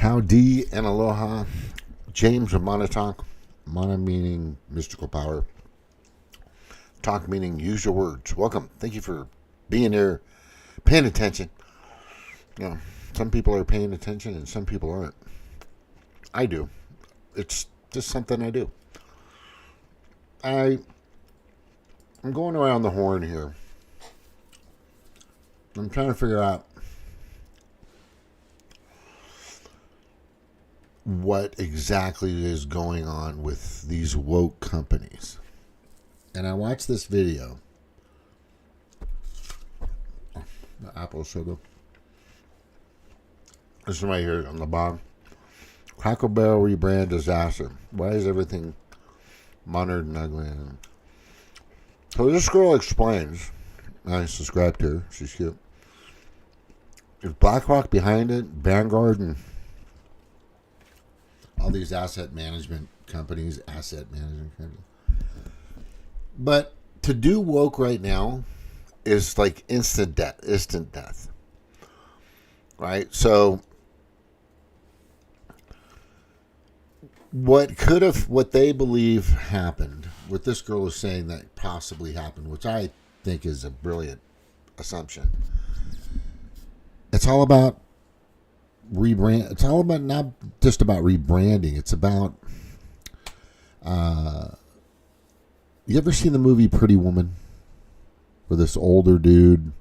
Howdy and aloha. James of Monotalk. Mana meaning mystical power. Talk meaning use your words. Welcome. Thank you for being here, paying attention. You know, some people are paying attention and some people aren't. I do. It's just something I do. I'm going around the horn here. I'm trying to figure out what exactly is going on with these woke companies. And I watched this video. The apple sugar. This is right here on the bottom. Cracker Barrel rebrand disaster. Why is everything monitored and ugly? So this girl explains. I subscribe to her. She's cute. Is BlackRock behind it? Vanguard and all these asset management companies. But to do woke right now is like instant death. Right? So what they believe happened, what this girl is saying that possibly happened, which I think is a brilliant assumption. It's all about rebrand. It's all about not just about rebranding. It's about you ever seen the movie Pretty Woman? Where this older dude,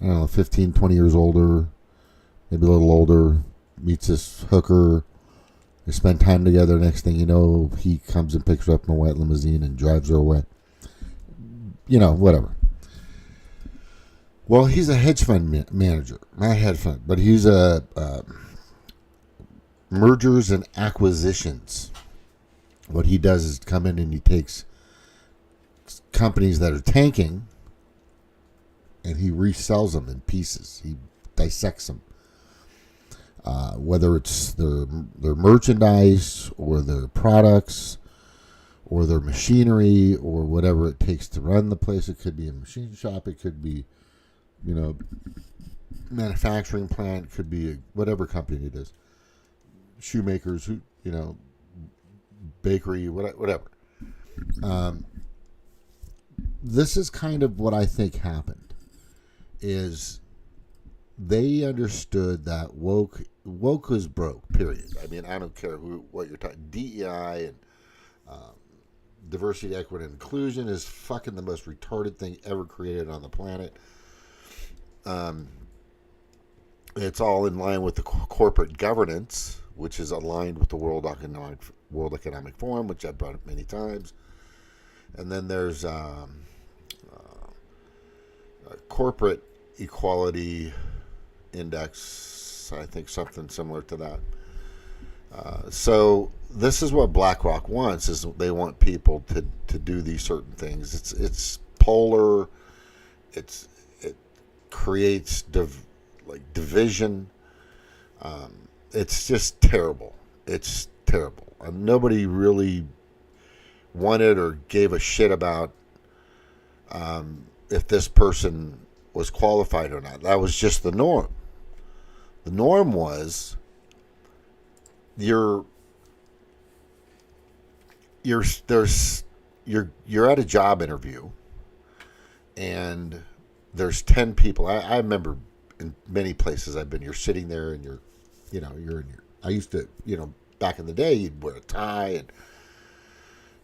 I don't know, 15, 20 years older, maybe a little older, meets this hooker. They spend time together. Next thing you know, he comes and picks her up in a white limousine and drives her away. You know, whatever. Well, he's a hedge fund manager. Not hedge fund, but he's a mergers and acquisitions. What he does is come in and he takes companies that are tanking and he resells them in pieces. He dissects them. Whether it's their merchandise or their products or their machinery or whatever it takes to run the place. It could be a machine shop. It could be, manufacturing plant. It could be whatever company it is. Shoemakers, bakery, whatever. This is kind of what I think happened. Is they understood that woke is broke, period. I mean, I don't care what you're talking. DEI and diversity, equity, and inclusion is fucking the most retarded thing ever created on the planet. It's all in line with the corporate governance, which is aligned with the World Economic Forum, which I've brought up many times. And then there's corporate equality index, I think something similar to that. So this is what BlackRock wants: is they want people to do these certain things. It's polar. It creates division. It's just terrible. It's terrible. Nobody really wanted or gave a shit about if this person was qualified or not. That was just the norm. The norm was you're at a job interview and there's 10 people. I remember in many places I've been, you're sitting there and you're in your, I used to, back in the day, you'd wear a tie and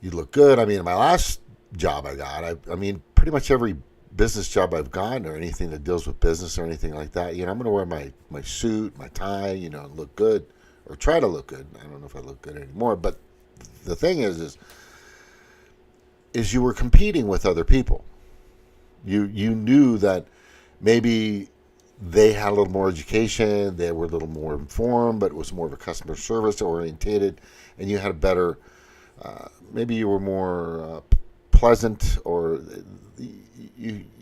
you'd look good. I mean, my last job I got, I mean, pretty much every business job I've gotten or anything that deals with business or anything like that, I'm going to wear my suit, my tie, and look good, or try to look good. I don't know if I look good anymore, but the thing is you were competing with other people. You knew that maybe they had a little more education, they were a little more informed, but it was more of a customer service orientated, and you had a better, maybe you were more pleasant, or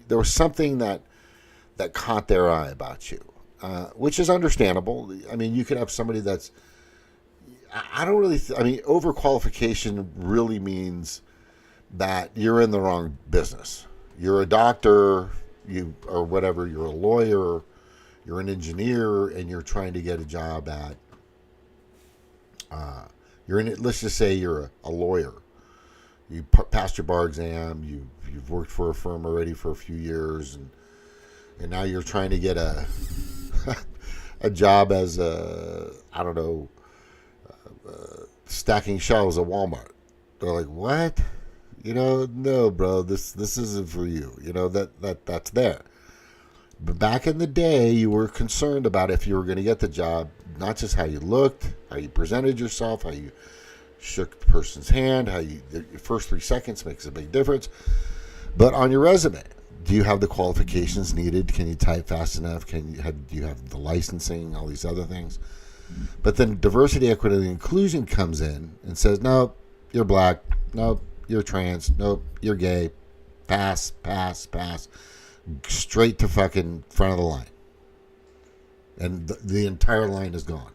there was something that caught their eye about you, which is understandable. I mean, you could have somebody that's, I don't really, overqualification really means that you're in the wrong business. You're a doctor, or whatever, you're a lawyer, you're an engineer, and you're trying to get a job at You're in it. Let's just say you're a lawyer. You passed your bar exam. You've worked for a firm already for a few years, and now you're trying to get a a job as a, I don't know, stacking shelves at Walmart. They're like, what? No, bro, this isn't for you. That's there. But back in the day, you were concerned about if you were going to get the job, not just how you looked, how you presented yourself, how you shook the person's hand, your first 3 seconds makes a big difference. But on your resume, do you have the qualifications needed? Can you type fast enough? Do you have the licensing, all these other things? But then diversity, equity, and inclusion comes in and says, nope, you're black. Nope, you're trans. Nope, you're gay. Pass. Straight to fucking front of the line. And the entire line is gone.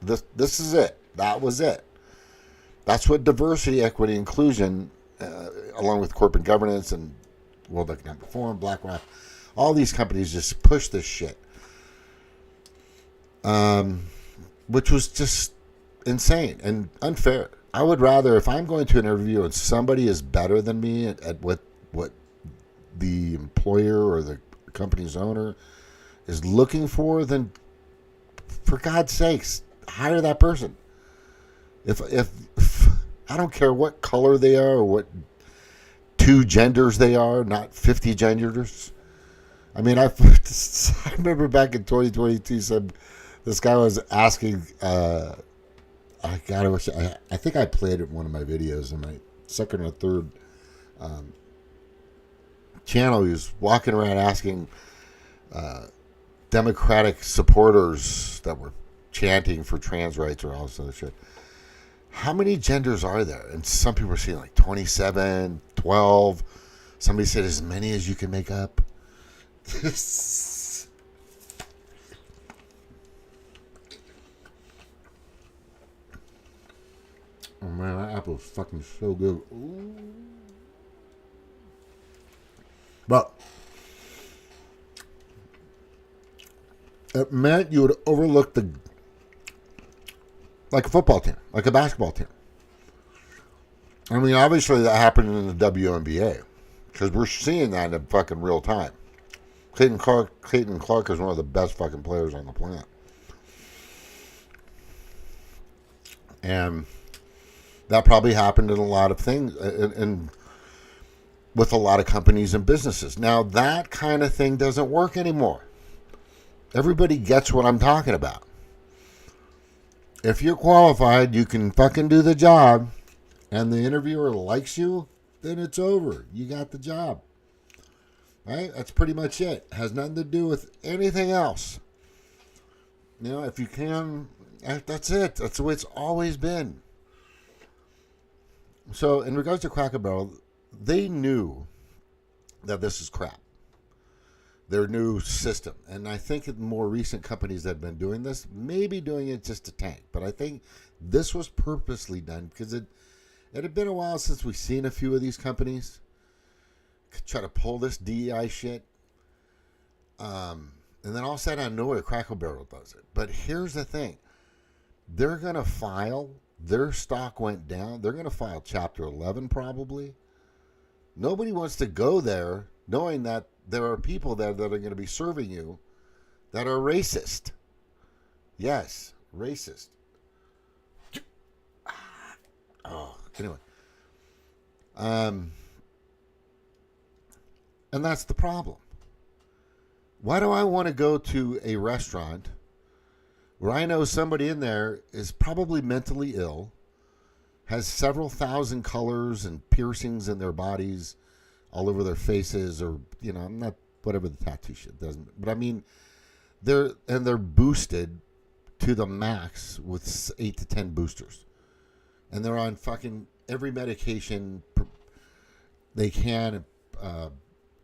This is it. That was it. That's what diversity, equity, inclusion, along with corporate governance and World Economic Forum, BlackRock, all these companies just push this shit. Which was just insane and unfair. I would rather, if I'm going to an interview and somebody is better than me at what the employer or the company's owner is looking for, then for God's sakes, hire that person. If I don't care what color they are or what 2 genders they are, not 50 genders. I mean, I remember back in 2022, this guy was asking, I think I played it in one of my videos in my second or third channel. He was walking around asking Democratic supporters that were chanting for trans rights or all this other shit, how many genders are there? And some people were saying like 27, 12. Somebody said as many as you can make up. Oh man, that apple is fucking so good. Ooh. But it meant you would overlook like a football team, like a basketball team. I mean, obviously that happened in the WNBA because we're seeing that in fucking real time. Clayton Clark is one of the best fucking players on the planet. And that probably happened in a lot of things and with a lot of companies and businesses. Now, that kind of thing doesn't work anymore. Everybody gets what I'm talking about. If you're qualified, you can fucking do the job, and the interviewer likes you, then it's over. You got the job. Right? That's pretty much it. Has nothing to do with anything else. If you can, that's it. That's the way it's always been. So, in regards to Cracker Barrel, they knew that this is crap. Their new system. And I think the more recent companies that have been doing this may be doing it just to tank. But I think this was purposely done because it had been a while since we've seen a few of these companies try to pull this DEI shit. And then all of a sudden, out of nowhere, Cracker Barrel does it. But here's the thing. They're going to file, their stock went down. They're going to file Chapter 11 probably. Nobody wants to go there knowing that there are people there that are going to be serving you that are racist. Yes, racist. Oh, anyway. And that's the problem. Why do I want to go to a restaurant where I know somebody in there is probably mentally ill, has several thousand colors and piercings in their bodies, all over their faces, or I'm not whatever the tattoo shit doesn't. But I mean, they're boosted to the max with 8 to 10 boosters, and they're on fucking every medication they can,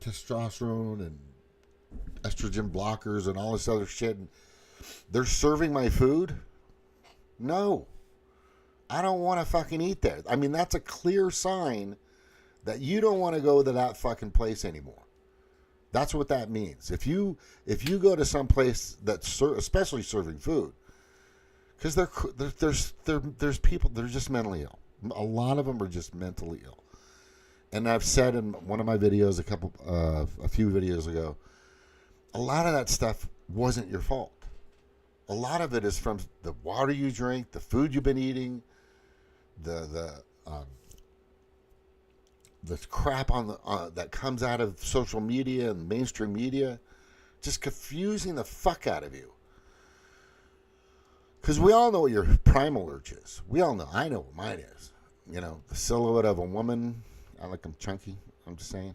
testosterone and estrogen blockers and all this other shit. And they're serving my food. No, I don't want to fucking eat there. I mean, that's a clear sign that you don't want to go to that fucking place anymore. That's what that means. If you go to some place that's especially serving food, Because there's people, they're just mentally ill. A lot of them are just mentally ill. And I've said in one of my videos a few videos ago, a lot of that stuff wasn't your fault. A lot of it is from the water you drink, the food you've been eating, the crap on that comes out of social media and mainstream media, just confusing the fuck out of you. Because we all know what your primal urge is. We all know. I know what mine is. You know, the silhouette of a woman. I like them chunky. I'm just saying.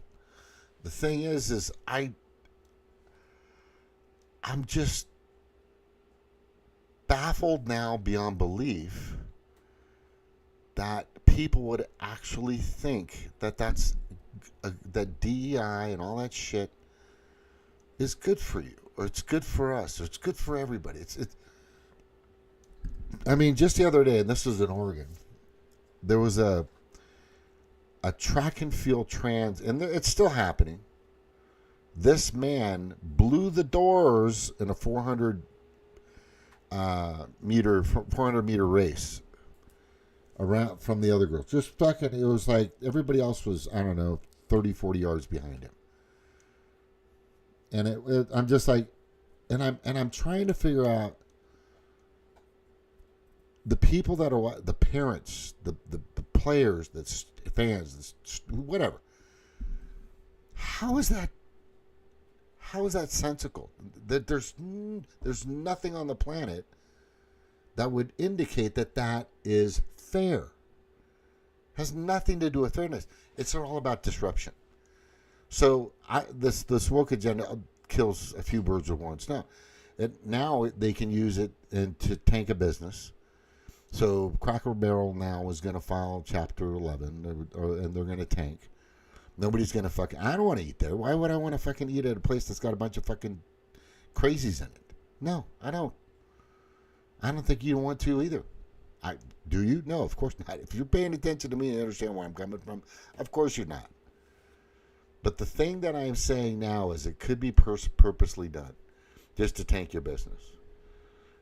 The thing is I'm just baffled now beyond belief that people would actually think that that DEI and all that shit is good for you, or it's good for us, or it's good for everybody. I mean, just the other day, and this was in Oregon, there was a track and field trans, and it's still happening. This man blew the doors in a 400 meter race around from the other girls. Just fucking, it was like everybody else was, I don't know, 30, 40 yards behind him. And I'm just like, and I'm trying to figure out the people that are the parents, the players, the fans, whatever. How is that sensical? That there's nothing on the planet that would indicate that is fair. Has nothing to do with fairness. It's all about disruption. So this woke agenda kills a few birds with one stone. Now they can use it to tank a business. So Cracker Barrel now is going to file Chapter 11, and they're going to tank. Nobody's going to fucking... I don't want to eat there. Why would I want to fucking eat at a place that's got a bunch of fucking crazies in it? No, I don't. I don't think you want to either. Do you? No, of course not. If you're paying attention to me and understand where I'm coming from, of course you're not. But the thing that I'm saying now is it could be purposely done just to tank your business.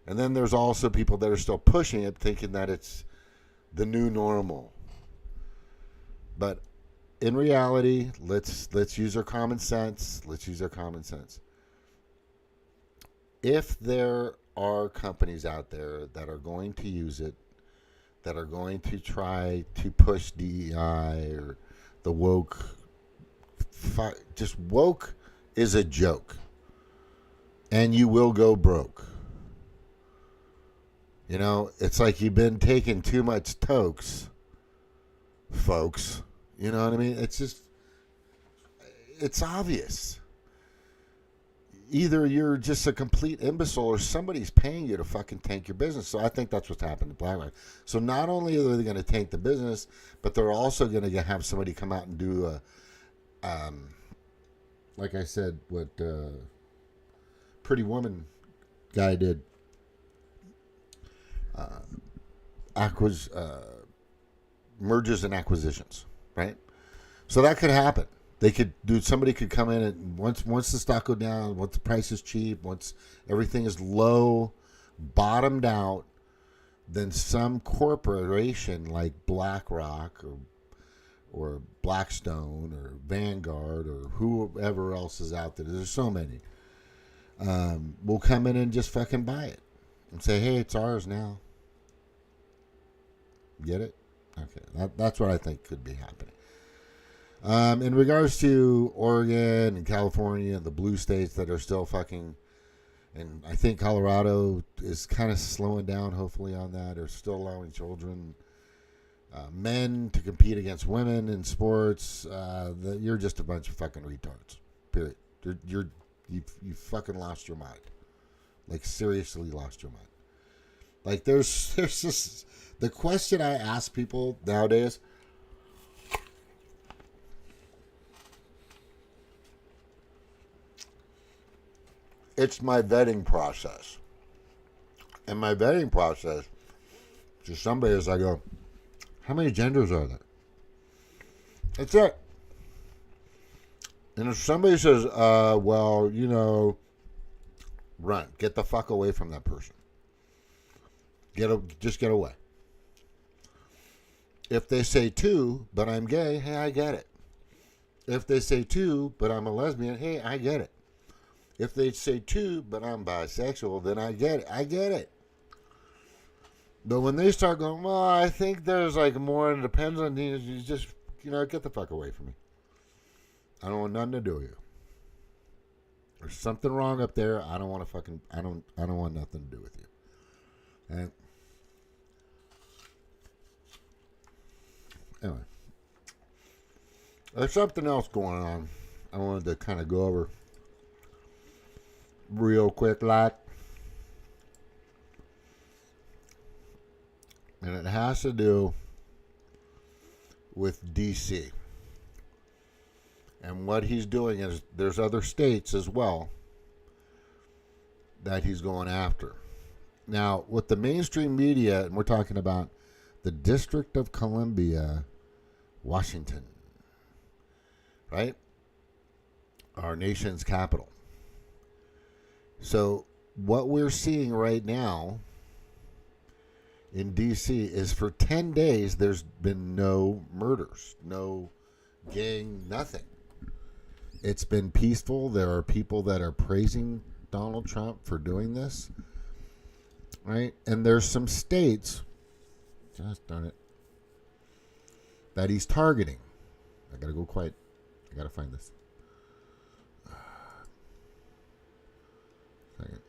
And then there's also people that are still pushing it, thinking that it's the new normal. But in reality, let's use our common sense. Let's use our common sense. If there are companies out there that are going to use it, that are going to try to push DEI or the woke, just woke is a joke. And you will go broke. You know, it's like you've been taking too much tokes, folks. You know what I mean? It's obvious. Either you're just a complete imbecile or somebody's paying you to fucking tank your business. So I think that's what's happened to BlackRock. So not only are they going to tank the business, but they're also going to have somebody come out and do like I said, what Pretty Woman guy did. Mergers and acquisitions, right? So that could happen. Somebody could come in and once the stock go down, once the price is cheap, once everything is low, bottomed out, then some corporation like BlackRock or Blackstone or Vanguard or whoever else is out there, there's so many, will come in and just fucking buy it and say, hey, it's ours now. Get it? Okay, that's what I think could be happening. In regards to Oregon and California and the blue states that are still fucking, and I think Colorado is kind of slowing down, hopefully, on that, or still allowing children, men to compete against women in sports. You're just a bunch of fucking retards. Period. You fucking lost your mind. Like, seriously lost your mind. Like, there's just... The question I ask people nowadays, it's my vetting process. And my vetting process to somebody is I go, how many genders are there? That's it. And if somebody says, well, you know, run. Get the fuck away from that person. Just get away. If they say two, but I'm gay, hey, I get it. If they say two, but I'm a lesbian, hey, I get it. If they say two, but I'm bisexual, then I get it. I get it. But when they start going, well, I think there's like more, and it depends on these, you just, get the fuck away from me. I don't want nothing to do with you. There's something wrong up there. I don't want to I don't want nothing to do with you. And anyway, there's something else going on I wanted to kind of go over real quick, like, and it has to do with DC. And what he's doing is there's other states as well that he's going after. Now, with the mainstream media, and we're talking about the District of Columbia, Washington, right? Our nation's capital. So what we're seeing right now in D.C. is for 10 days there's been no murders, no gang, nothing. It's been peaceful. There are people that are praising Donald Trump for doing this, right? And there's some states, just darn it, that he's targeting. I gotta go quiet. I gotta find this. Second.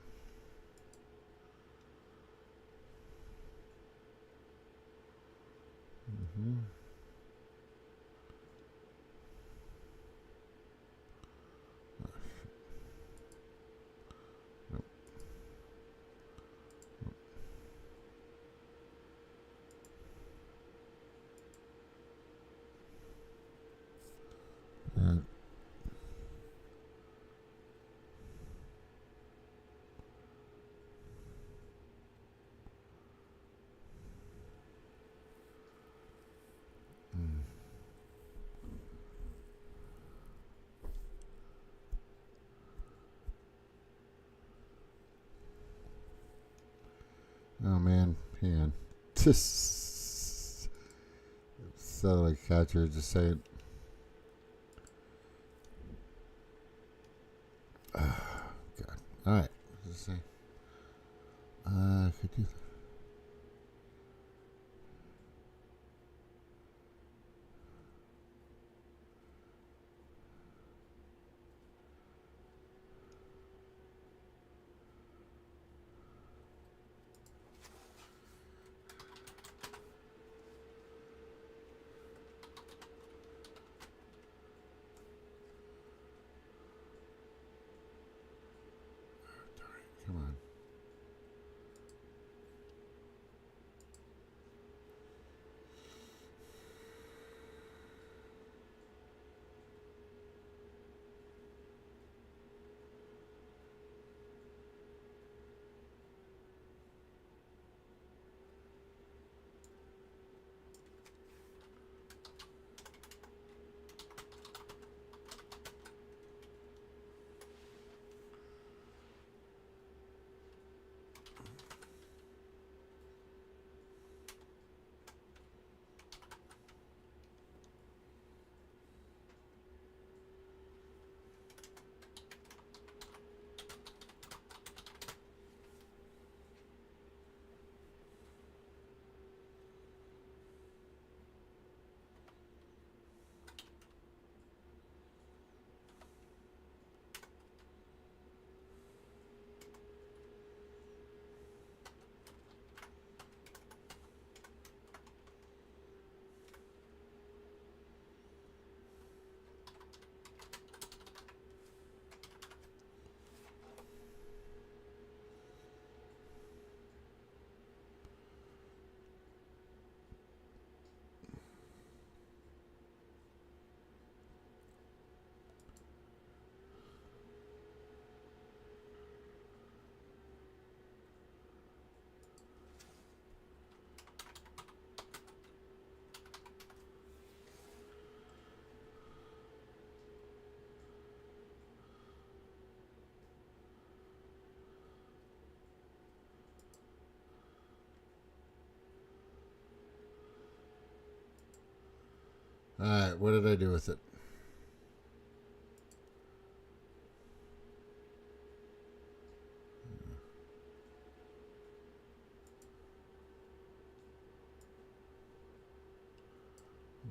Mm-hmm. Oh man, hang on. Just so like catcher, just say it. Oh, God. All right. Let's see. Could you? Come on. All right, what did I do with it?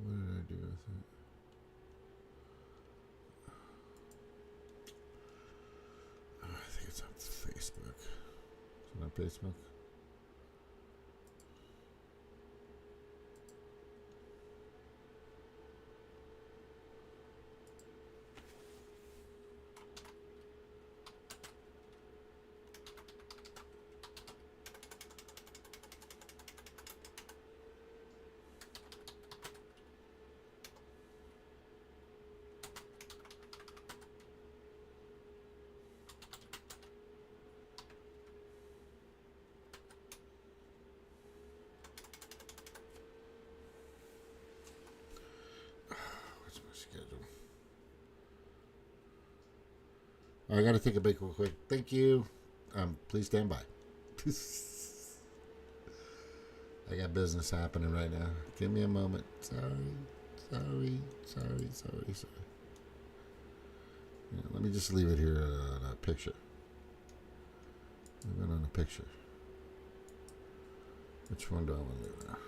What did I do with it? Oh, I think it's on Facebook. Is it on Facebook? What's my schedule? I got to take a break real quick. Thank you. Please stand by. I got business happening right now. Give me a moment. Sorry. Yeah, let me just leave it here on a picture. Leave it on a picture. Which one do I want to leave there?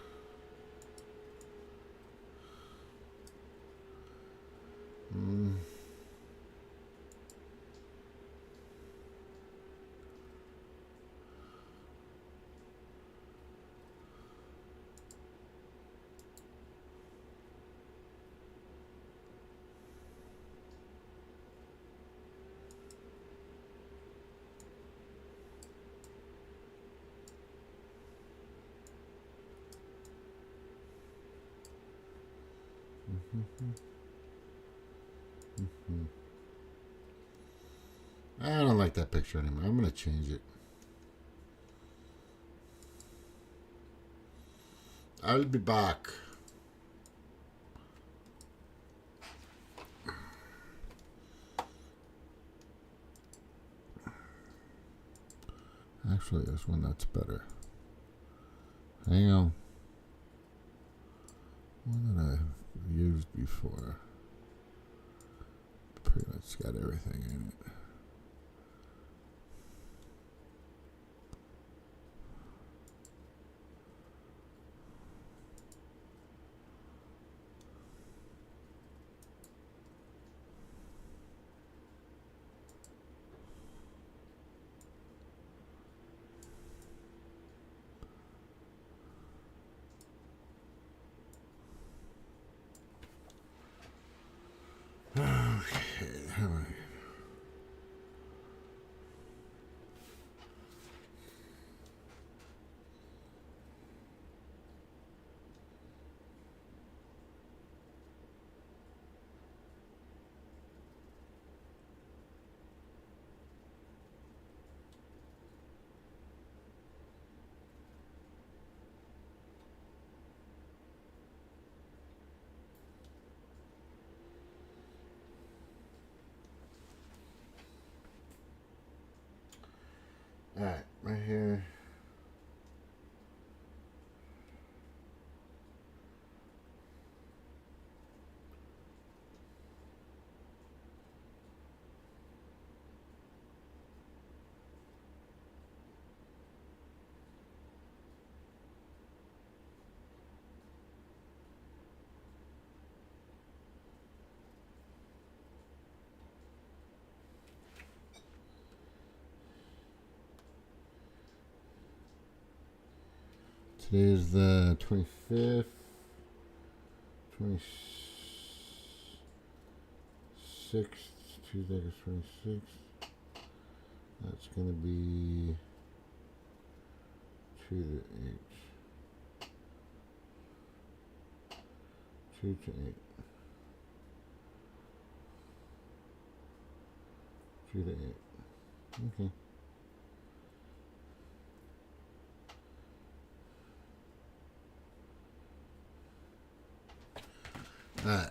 I don't like that picture anymore. I'm going to change it. I'll be back. Actually, there's one that's better. Hang on. One that I've used before. Pretty much got everything in it. Okay, how many? All right, right here. Today is the 25th, 26th, Tuesday is 26th. That's going to be 2 to 8. 2 to 8. 2 to 8. Okay. All right.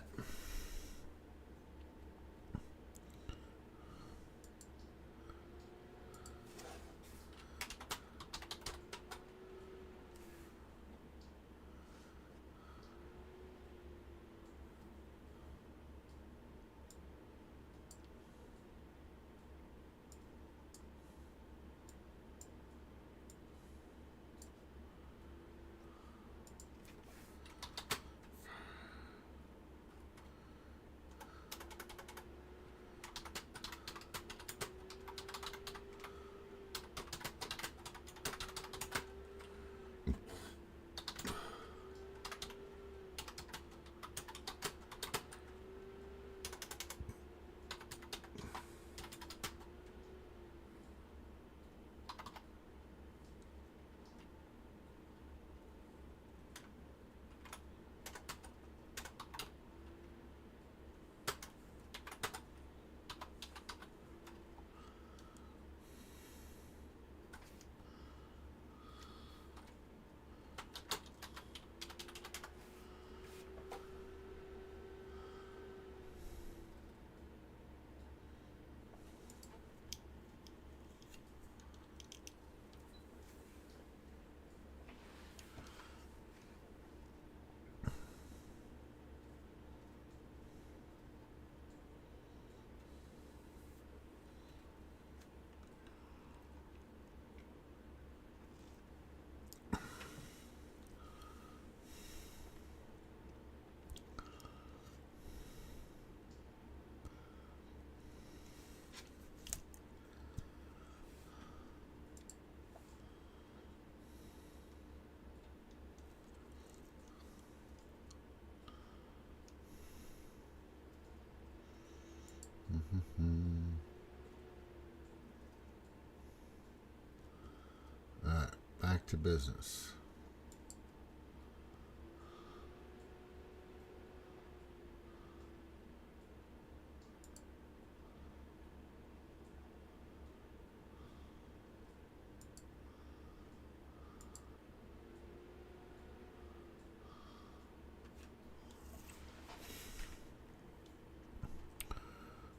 to business.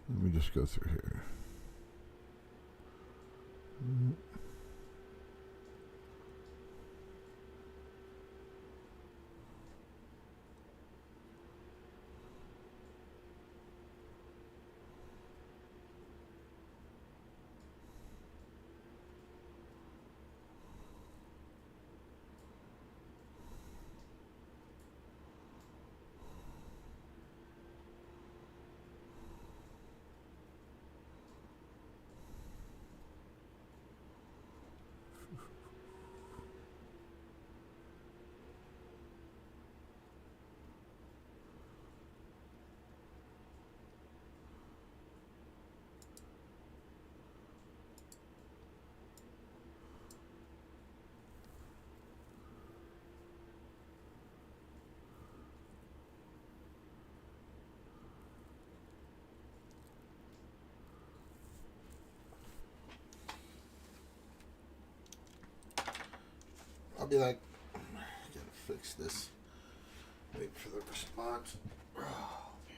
Let me just go through here. I'll be like, gotta fix this. Wait for the response. Oh, man.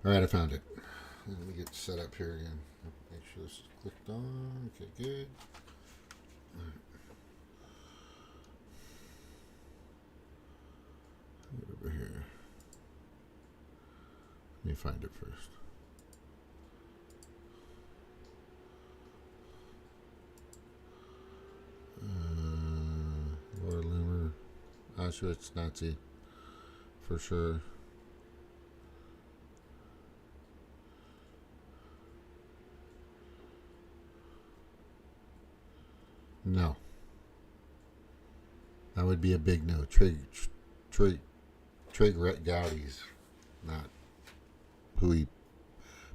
All right, I found it. Let me get set up here again. Make sure this is clicked on. Okay, good. All right. Get over here. Let me find it first. Water limmer. Auschwitz, Nazi. For sure. No. That would be a big no. Trig Gowdy's not who he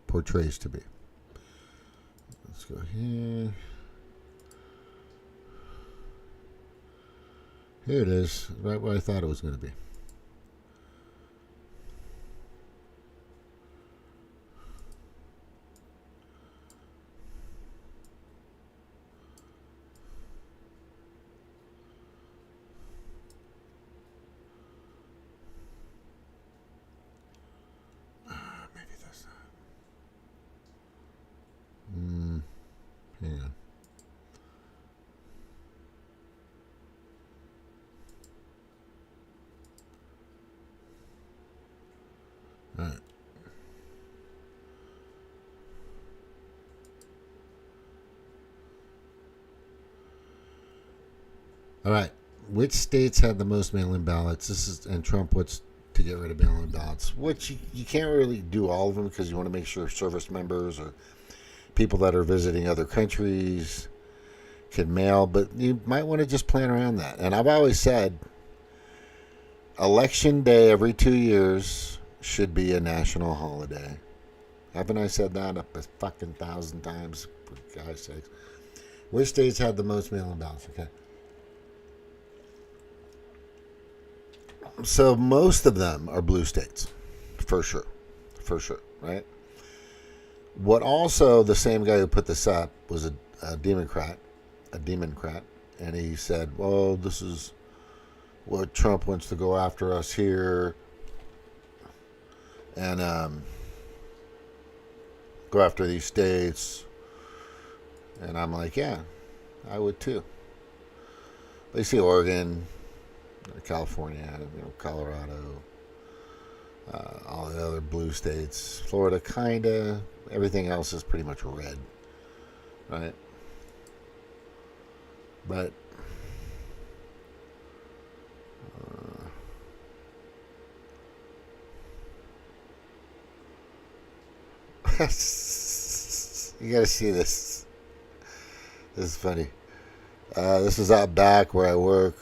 portrays to be. Let's go here. Here it is, right where I thought it was going to be. Maybe that's not. Hang on. All right. All right. Which states had the most mail-in ballots? This is, and Trump wants to get rid of mail-in ballots, which you can't really do all of them because you want to make sure service members or people that are visiting other countries can mail, but you might want to just plan around that. And I've always said election day every 2 years should be a national holiday. Haven't I said that a fucking 1,000 times? For God's sakes. Which states had the most mail-in ballots? Okay. So most of them are blue states, for sure, right? What also the same guy who put this up was a Democrat, and he said, "Well, this is what Trump wants to go after us here, and go after these states." And I'm like, "Yeah, I would too." But you see, Oregon, California, Colorado, all the other blue states, Florida, kinda. Everything else is pretty much red, right? But you gotta see this. This is funny. This is out back where I work.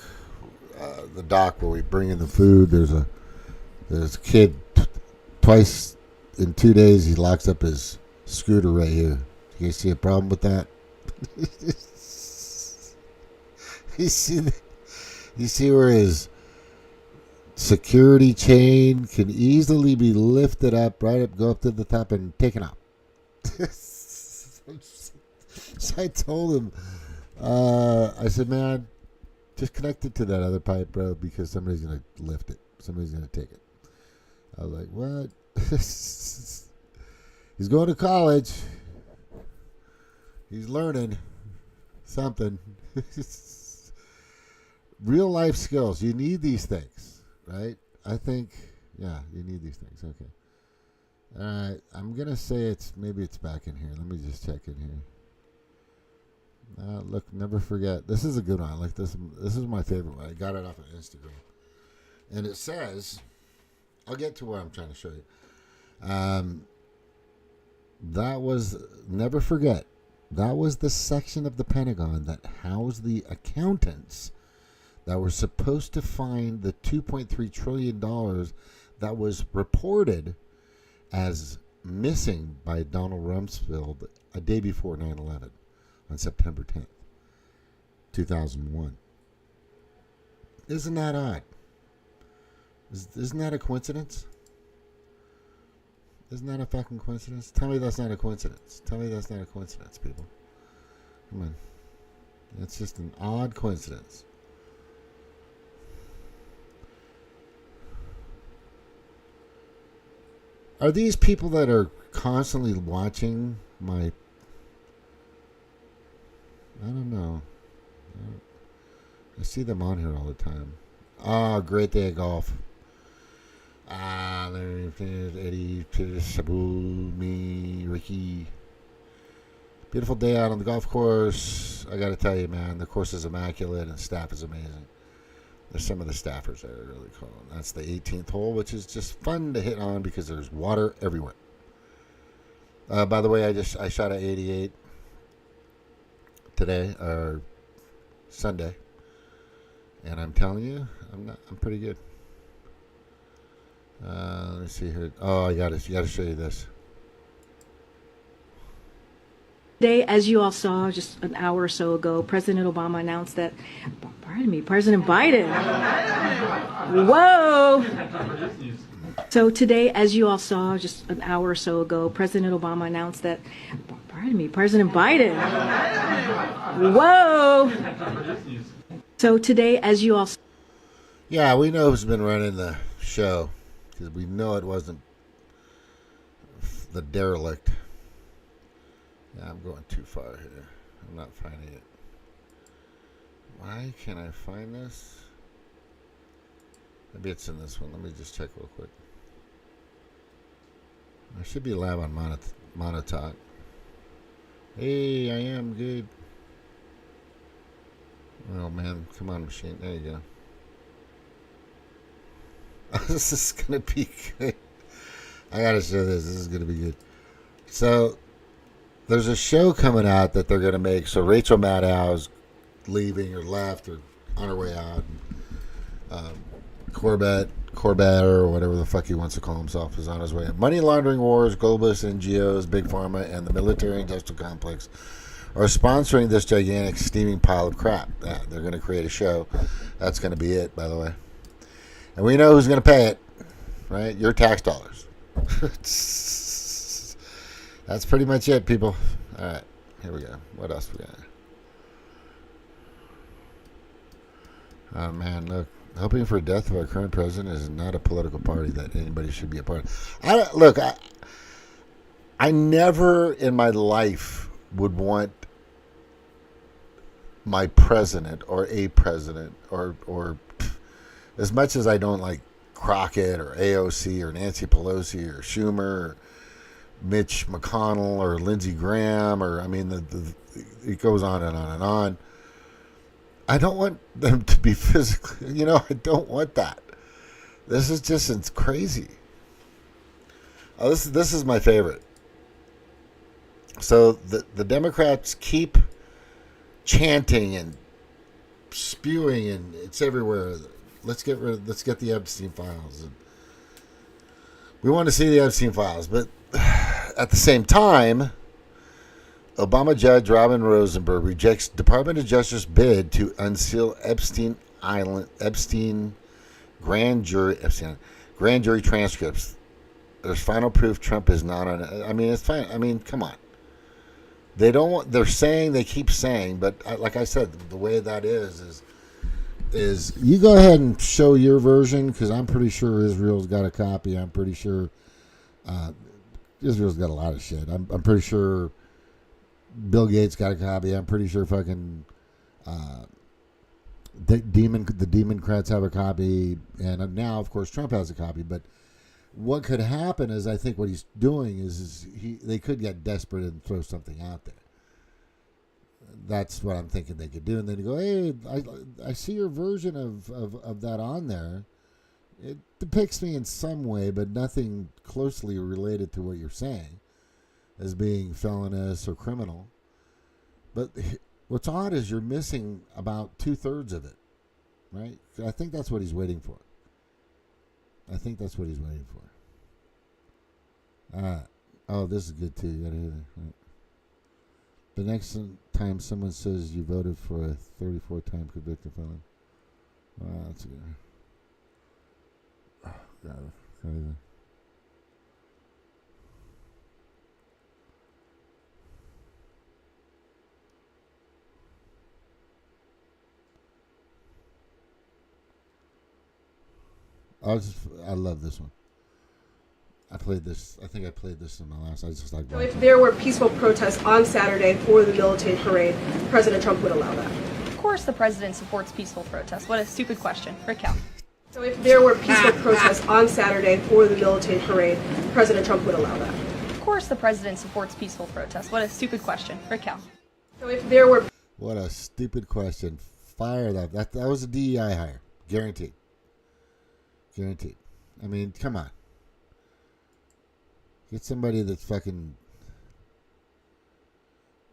The dock where we bring in the food. There's a kid twice in 2 days. He locks up his scooter right here. You see a problem with that? you see where his security chain can easily be lifted up, right up, go up to the top and taken out. So I told him, I said, "Man, just connect it to that other pipe, bro, because somebody's going to lift it. Somebody's going to take it." I was like, "What?" He's going to college. He's learning something. Real life skills. You need these things, right? I think, yeah, you need these things. Okay. All right. I'm going to say maybe it's back in here. Let me just check in here. Look, never forget. This is a good one. Like this is my favorite one. I got it off of Instagram. And it says, I'll get to what I'm trying to show you. That was, never forget, that was the section of the Pentagon that housed the accountants that were supposed to find the $2.3 trillion that was reported as missing by Donald Rumsfeld a day before 9/11 on September 10th, 2001. Isn't that odd? Isn't that a coincidence? Isn't that a fucking coincidence? Tell me that's not a coincidence. Tell me that's not a coincidence, people. Come on. It's just an odd coincidence. Are these people that are constantly watching my? I don't know. I see them on here all the time. Ah, great day of golf. Eddie, Sabu, me, Ricky. Beautiful day out on the golf course. I got to tell you, man, the course is immaculate and staff is amazing. There's some of the staffers that are really cool. That's the 18th hole, which is just fun to hit on because there's water everywhere. By the way, I shot at 88 today or Sunday, and I'm telling you, I'm pretty good. Let me see here. Oh, you got to show you this. Today, as you all saw just an hour or so ago, President Obama announced that, President Biden. Whoa! So today, as you all saw just an hour or so ago, President Obama announced that, President Biden. Whoa! So today, as you all... Yeah, we know who's been running the show because we know it wasn't the derelict. Yeah, I'm going too far here. I'm not finding it. Why can't I find this? Maybe it's in this one. Let me just check real quick. I should be live on Monotalk. Hey, I am good. Oh, man. Come on, machine. There you go. This is going to be good. I got to show this. This is going to be good. So, there's a show coming out that they're going to make. So, Rachel Maddow's leaving or left or on her way out. Corbett or whatever the fuck he wants to call himself is on his way. Money laundering wars, globalist NGOs, Big Pharma, and the military industrial complex are sponsoring this gigantic steaming pile of crap. Yeah, they're going to create a show. That's going to be it, by the way. And we know who's going to pay it, right? Your tax dollars. That's pretty much it, people. All right, here we go. What else we got? Oh, man, look. Hoping for death of our current president is not a political party that anybody should be a part of. I never in my life would want my president or a president or as much as I don't like Crockett or AOC or Nancy Pelosi or Schumer or Mitch McConnell or Lindsey Graham or, I mean, it goes on and on and on. I don't want them to be physically, I don't want that. This is just, it's crazy. Oh, this is my favorite. So the Democrats keep chanting and spewing, and it's everywhere. Let's get the Epstein files. And we want to see the Epstein files, but at the same time, Obama Judge Robin Rosenberg rejects Department of Justice bid to unseal Epstein grand jury transcripts. There's final proof Trump is not on it. I mean, it's fine. I mean, come on. They don't want. They keep saying, but like I said, the way that is you go ahead and show your version because I'm pretty sure Israel's got a copy. I'm pretty sure Israel's got a lot of shit. I'm pretty sure Bill Gates got a copy. I'm pretty sure fucking the Democrats have a copy, and now of course Trump has a copy. But what could happen is, I think what he's doing is they could get desperate and throw something out there. That's what I'm thinking they could do, and then go, hey, I see your version of that on there. It depicts me in some way, but nothing closely related to what you're saying as being felonious or criminal. But what's odd is you're missing about 2/3 of it, right? I think that's what he's waiting for. Oh, this is good too. You gotta hear that. Right. The next time someone says you voted for a 34-time convicted felon. That's good. Oh, God. I love this one. I played this. I think I played this in my last. I just like. So if there were peaceful protests on Saturday for the military parade, President Trump would allow that? Of course the president supports peaceful protests. What a stupid question. Rick Cal. So if there were peaceful protests on Saturday for the military parade, President Trump would allow that? Of course the president supports peaceful protests. What a stupid question. Rick Cal. So if there were... What a stupid question. Fire that. That was a DEI hire. Guaranteed. Guaranteed. I mean, come on. Get somebody that's fucking...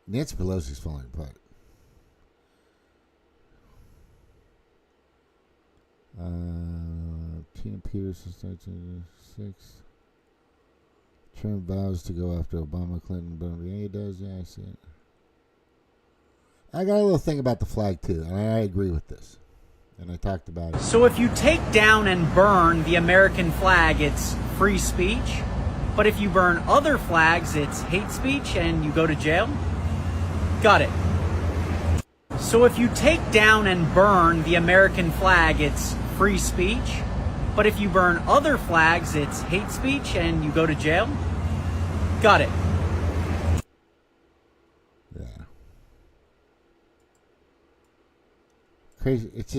Nancy Pelosi's falling apart. Tina Peters starts at 6. Trump vows to go after Obama, Clinton, but yeah, he does. Yeah, I see it. I got a little thing about the flag too, and I agree with this. And I talked about it. So if you take down and burn the American flag, it's free speech. But if you burn other flags, it's hate speech and you go to jail? Got it. So if you take down and burn the American flag, it's free speech. But if you burn other flags, it's hate speech and you go to jail? Got it. Yeah. Crazy. It's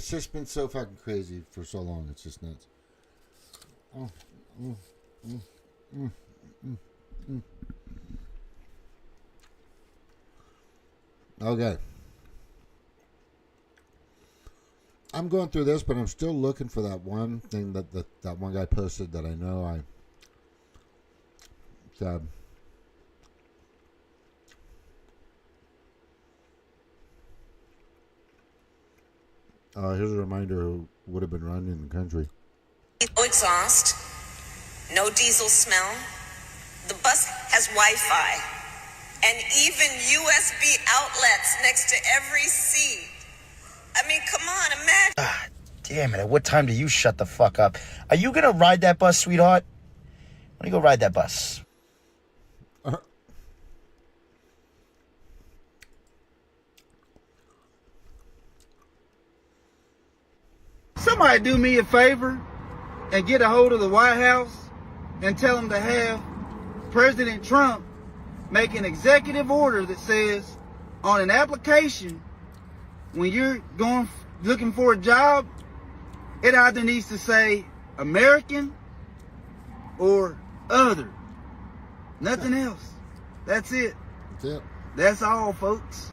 just been so fucking crazy for so long. It's just nuts. Okay. I'm going through this, but I'm still looking for that one thing that one guy posted that I know I said. Here's a reminder who would have been running the country. No exhaust, no diesel smell. The bus has Wi-Fi and even USB outlets next to every seat. I mean, come on, imagine. Ah, damn it. At what time do you shut the fuck up? Are you going to ride that bus, sweetheart? Why don't you go ride that bus? Somebody do me a favor and get a hold of the White House and tell them to have President Trump make an executive order that says on an application, when you're looking for a job, it either needs to say American or other. Nothing else. That's it. That's it. That's all, folks.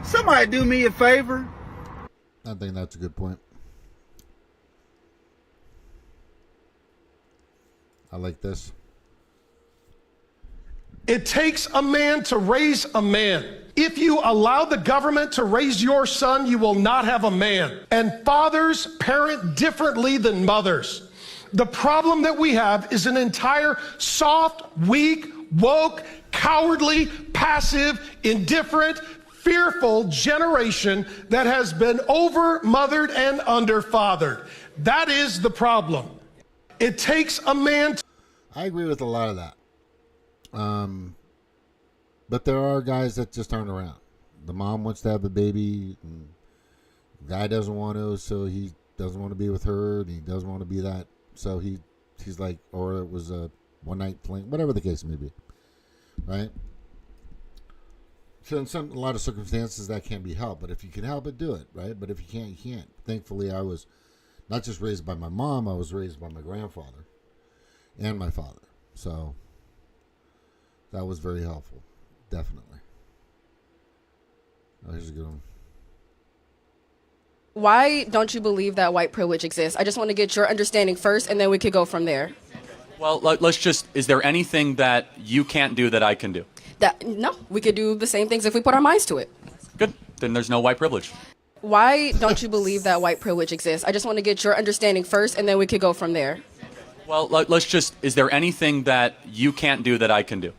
Somebody do me a favor. I think that's a good point. I like this. It takes a man to raise a man. If you allow the government to raise your son, you will not have a man. And fathers parent differently than mothers. The problem that we have is an entire soft, weak, woke, cowardly, passive, indifferent, fearful generation that has been over-mothered and under-fathered. That is the problem. It takes a man to... I agree with a lot of that. But there are guys that just aren't around. The mom wants to have a baby, and the guy doesn't want to, so he doesn't want to be with her, and he doesn't want to be that. So he's like, or it was a one-night fling, whatever the case may be, right? So in a lot of circumstances that can't be helped, but if you can help it, do it, right? But if you can't, you can't. Thankfully, I was not just raised by my mom, I was raised by my grandfather and my father. So that was very helpful, definitely. Oh, here's a good one. Why don't you believe that white privilege exists? I just want to get your understanding first, and then we could go from there. Well, let's just, is there anything that you can't do that I can do? No, we could do the same things if we put our minds to it. Good. Then there's no white privilege. Why don't you believe that white privilege exists? I just want to get your understanding first, and then we could go from there. Well, let's just, is there anything that you can't do that I can do?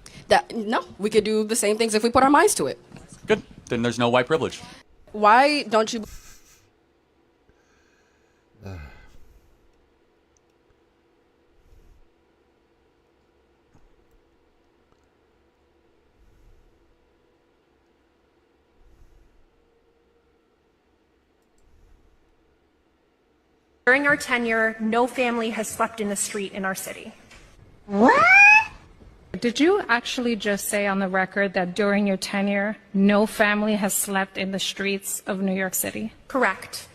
No, we could do the same things if we put our minds to it. Good. Then there's no white privilege. Why don't you... During our tenure, no family has slept in the street in our city. Did you actually just say on the record that during your tenure, no family has slept in the streets of New York City? Correct.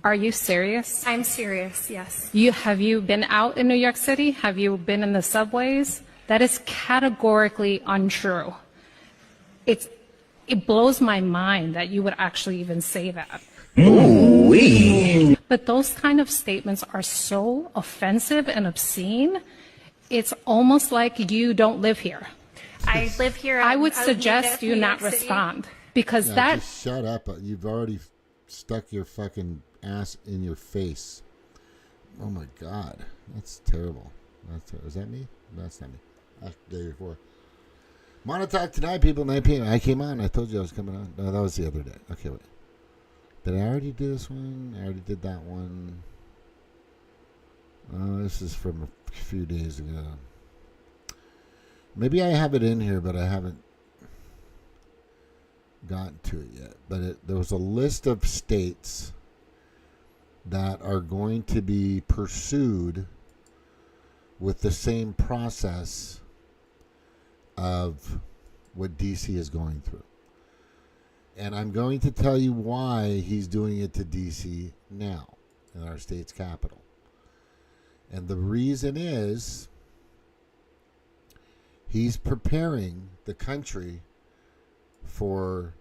Are you serious? I'm serious, yes. Have you been out in New York City? Have you been in the subways? That is categorically untrue. It blows my mind that you would actually even say that. Ooh-wee. But those kind of statements are so offensive and obscene. It's almost like you don't live here. I live here. I would I suggest you New not York City. respond because Yeah, that. just shut up. You've already stuck your fucking ass in your face. Oh my God, that's terrible. Is that me? That's not me. That's the day before. Montauk tonight, people. 9 p.m. I came on. I told you I was coming on. No, that was the other day. Okay, wait. Did I already do this one? I already did that one. This is from a few days ago. Maybe I have it in here, but I haven't gotten to it yet. But there was a list of states that are going to be pursued with the same process of what DC is going through. And I'm going to tell you why he's doing it to DC now in our state's capital. And the reason is he's preparing the country for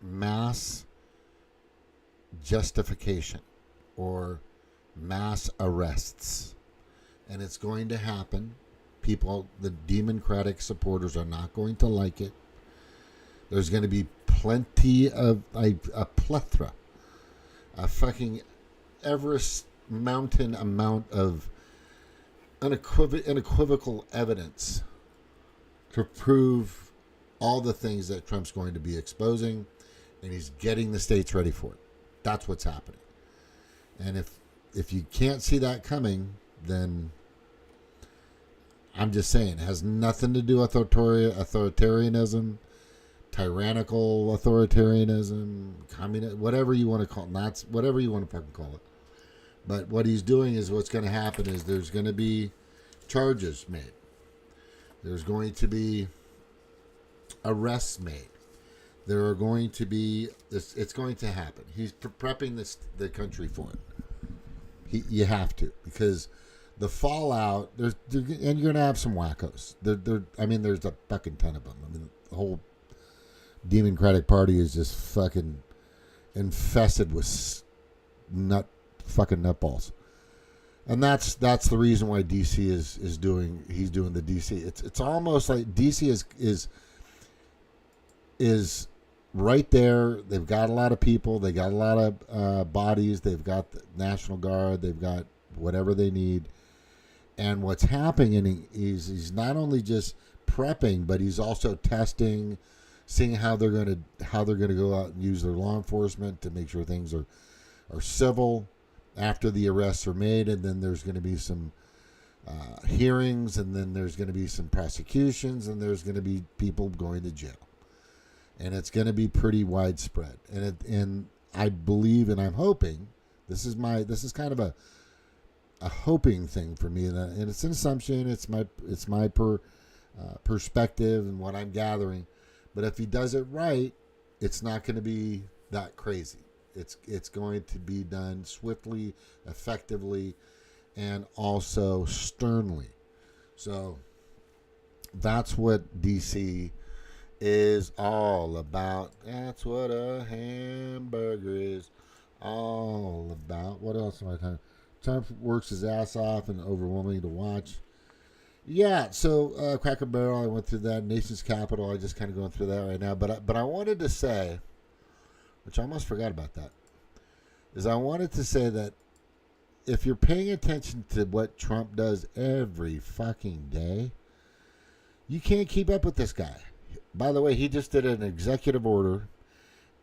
mass justification or mass arrests. And it's going to happen. People, the Democratic supporters are not going to like it. There's going to be plenty of a plethora, a fucking Everest mountain amount of unequivocal evidence to prove all the things that Trump's going to be exposing, and he's getting the states ready for it. That's what's happening. And if you can't see that coming, then I'm just saying, it has nothing to do with authoritarianism, tyrannical authoritarianism, communism, whatever you want to call it, whatever you want to fucking call it. But what he's doing is what's going to happen is there's going to be charges made. There's going to be arrests made. There are going to be, it's going to happen. He's prepping the country for it. You have to, because the fallout, and you're going to have some wackos. There's a fucking ton of them. I mean, the whole Democratic Party is just fucking infested with fucking nutballs. And that's the reason why DC he's doing the DC. It's almost like DC is right there. They've got a lot of people. They got a lot of bodies. They've got the National Guard. They've got whatever they need. And what's happening is he's not only just prepping, but he's also testing, seeing how they're going to go out and use their law enforcement to make sure things are civil after the arrests are made, and then there's going to be some hearings, and then there's going to be some prosecutions, and there's going to be people going to jail, and it's going to be pretty widespread. And I believe, and I'm hoping, this is kind of a hoping thing for me, and it's an assumption. It's my perspective and what I'm gathering. But if he does it right, it's not going to be that crazy. It's going to be done swiftly, effectively, and also sternly. So that's what DC is all about. That's what a hamburger is all about. What else am I talking? Trump works his ass off and overwhelming to watch. Yeah, so Cracker Barrel, I went through that. Nation's Capital, I just kind of going through that right now. But I wanted to say, which I almost forgot about that, is I wanted to say that if you're paying attention to what Trump does every fucking day, you can't keep up with this guy. By the way, he just did an executive order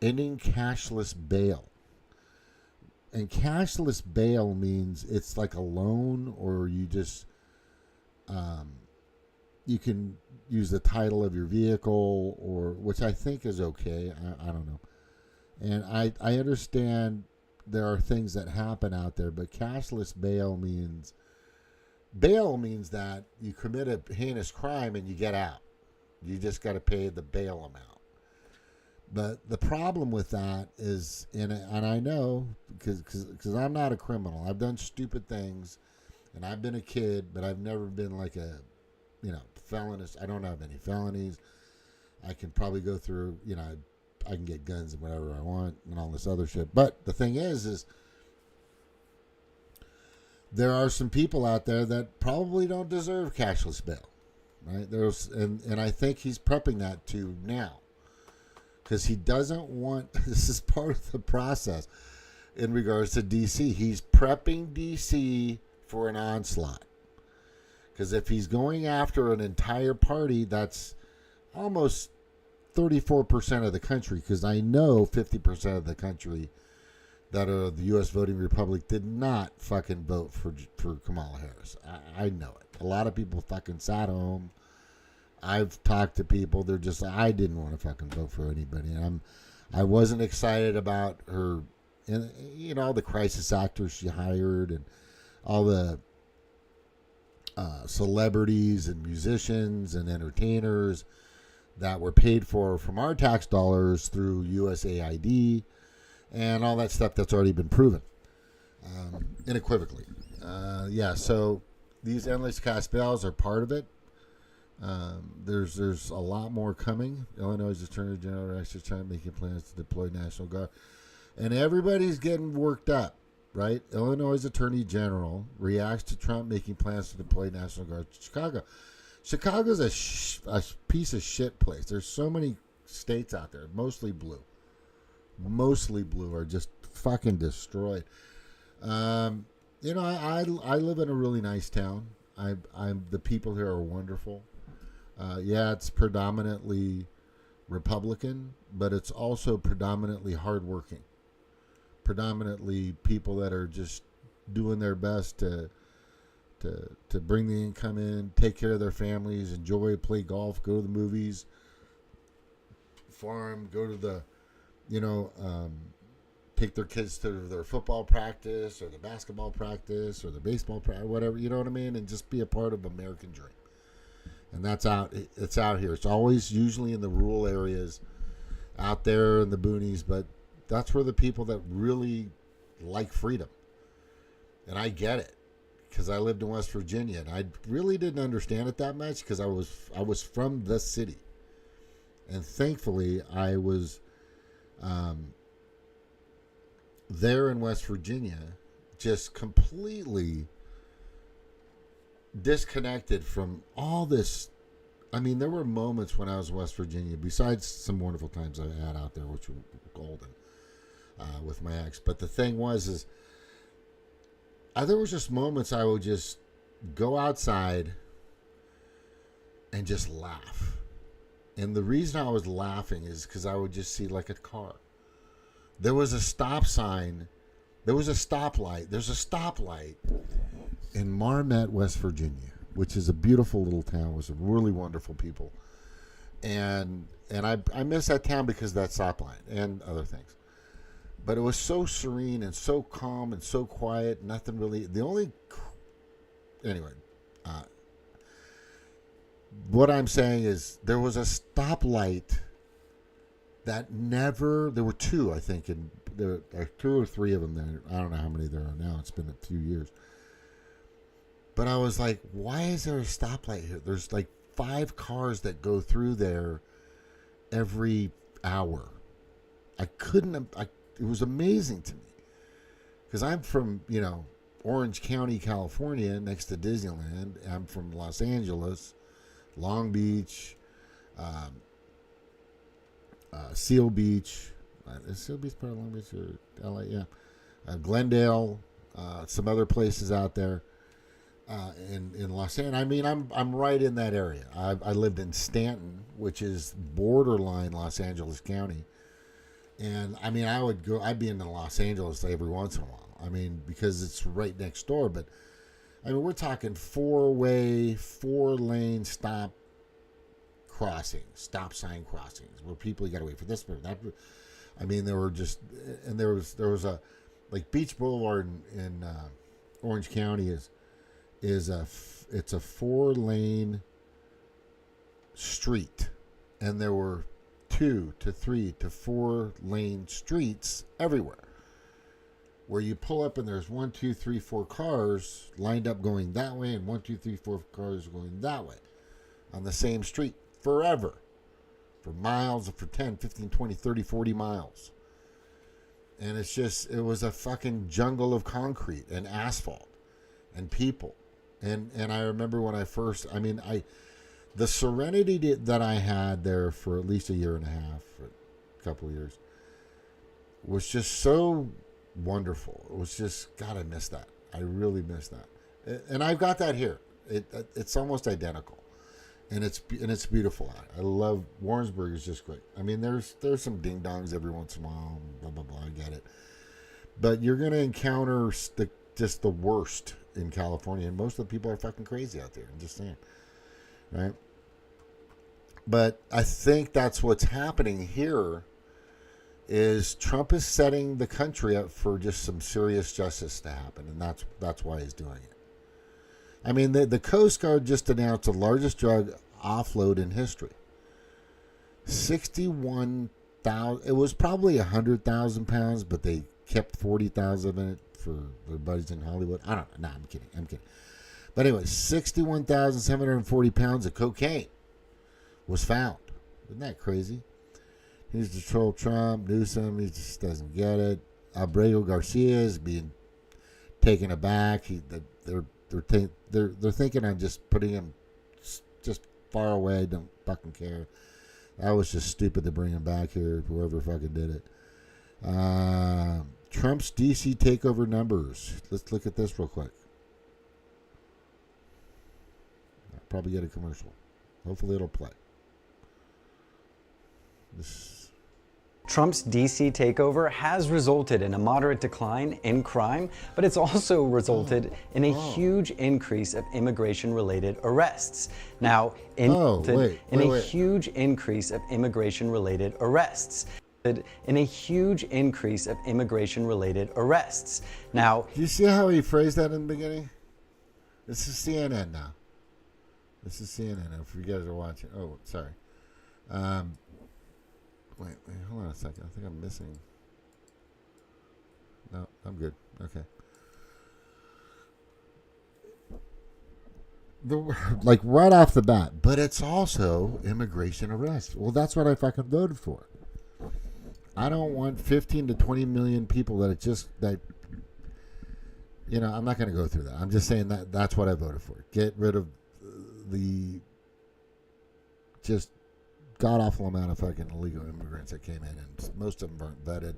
ending cashless bail. And cashless bail means it's like a loan, or you just you can use the title of your vehicle, or which I think is okay. I don't know. And I understand there are things that happen out there, but cashless bail means Bail means that you commit a heinous crime and you get out. You just got to pay the bail amount. But the problem with that is, and I know because I'm not a criminal. I've done stupid things, and I've been a kid, but I've never been like a, felonist. I don't have any felonies. I can probably go through, I can get guns and whatever I want and all this other shit. But the thing is there are some people out there that probably don't deserve cashless bail, right? And I think he's prepping that to now. Because he doesn't want, this is part of the process in regards to D.C. He's prepping D.C. for an onslaught. Because if he's going after an entire party, that's almost 34% of the country. Because I know 50% of the country that are the U.S. voting republic did not fucking vote for Kamala Harris. I know it. A lot of people fucking sat home. I've talked to people. They're just, I didn't want to fucking vote for anybody. And I wasn't excited about her, and all the crisis actors she hired and all the celebrities and musicians and entertainers that were paid for from our tax dollars through USAID and all that stuff that's already been proven unequivocally. So these endless cash bails are part of it. There's a lot more coming. Illinois' Attorney General is actually trying making plans to deploy National Guard, and everybody's getting worked up, right? Illinois' Attorney General reacts to Trump making plans to deploy National Guard to Chicago. Chicago's a piece of shit place. There's so many states out there, mostly blue, are just fucking destroyed. I live in a really nice town. The people here are wonderful. It's predominantly Republican, but it's also predominantly hardworking. Predominantly people that are just doing their best to bring the income in, take care of their families, enjoy, play golf, go to the movies, farm, go to the, take their kids to their football practice or the basketball practice or the baseball practice, whatever, you know what I mean? And just be a part of American dream. And it's out here. It's always usually in the rural areas out there in the boonies, but that's where the people that really like freedom. And I get it because I lived in West Virginia and I really didn't understand it that much because I was from the city. And thankfully I was there in West Virginia, just completely disconnected from all this. I mean, there were moments when I was in West Virginia, besides some wonderful times I had out there, which were golden, with my ex. But the thing was, there was just moments I would just go outside and just laugh. And the reason I was laughing is because I would just see like a car. There was a stop sign. There was a stoplight. There's a stoplight in Marmet, West Virginia, which is a beautiful little town with some really wonderful people. And I miss that town because of that stoplight and other things. But it was so serene and so calm and so quiet. Nothing really. Anyway, what I'm saying is there was a stoplight that never, there were two, I think, and there are two or three of them there. I don't know how many there are now. It's been a few years. But I was like, why is there a stoplight here? There's like 5 cars that go through there every hour. It was amazing to me. Because I'm from, Orange County, California, next to Disneyland. I'm from Los Angeles, Long Beach, Seal Beach. Is Seal Beach part of Long Beach or LA? Yeah. Glendale, some other places out there in Los Angeles. I mean, I'm right in that area. I lived in Stanton, which is borderline Los Angeles County. And I mean, I'd be in Los Angeles every once in a while. I mean, because it's right next door. But I mean, we're talking 4-way, 4-lane stop sign crossings, where people, you got to wait for this, but that. I mean, there was a, like Beach Boulevard in Orange County is is it's a 4-lane street, and there were 2 to 3 to 4 lane streets everywhere, where you pull up and there's 1, 2, 3, 4 cars lined up going that way, and 1, 2, 3, 4 cars going that way on the same street forever, for miles, for 10, 15, 20, 30, 40 miles. And it was a fucking jungle of concrete and asphalt and people. And I remember when the serenity that I had there for at least a year and a half, or a couple of years, was just so wonderful. It was just, God, I miss that. I really miss that. And I've got that here. It's almost identical. And it's beautiful. I love Warrensburg. Is just great. I mean, there's some ding dongs every once in a while. Blah blah blah. I get it, but you're gonna encounter just the worst in California, and most of the people are fucking crazy out there. I'm just saying, right? But I think that's what's happening here. Is Trump is setting the country up for just some serious justice to happen, and that's why he's doing it. I mean, the Coast Guard just announced the largest drug offload in history. 61,000. It was probably 100,000 pounds, but they kept 40,000 in it for their buddies in Hollywood. I don't know. No, I'm kidding. But anyway, 61,740 pounds of cocaine was found. Isn't that crazy? He's to troll Trump, Newsom. He just doesn't get it. Abrego Garcia is being taken aback. They're thinking on just putting him just far away. Don't fucking care. That was just stupid to bring him back here. Whoever fucking did it. Trump's DC takeover numbers. Let's look at this real quick. I'll probably get a commercial. Hopefully it'll play. Trump's DC takeover has resulted in a moderate decline in crime, but it's also resulted in a huge increase of immigration-related arrests. Now, huge increase of immigration-related arrests. In a huge increase of immigration-related arrests. Now, do you see how he phrased that in the beginning? This is CNN now. This is CNN. If you guys are watching, oh, sorry. Wait, hold on a second. I think I'm missing. No, I'm good. Okay. Like right off the bat, but it's also immigration arrest. Well, that's what I fucking voted for. I don't want 15 to 20 million people I'm not going to go through that. I'm just saying that's what I voted for. Get rid of the just god-awful amount of fucking illegal immigrants that came in, and most of them weren't vetted.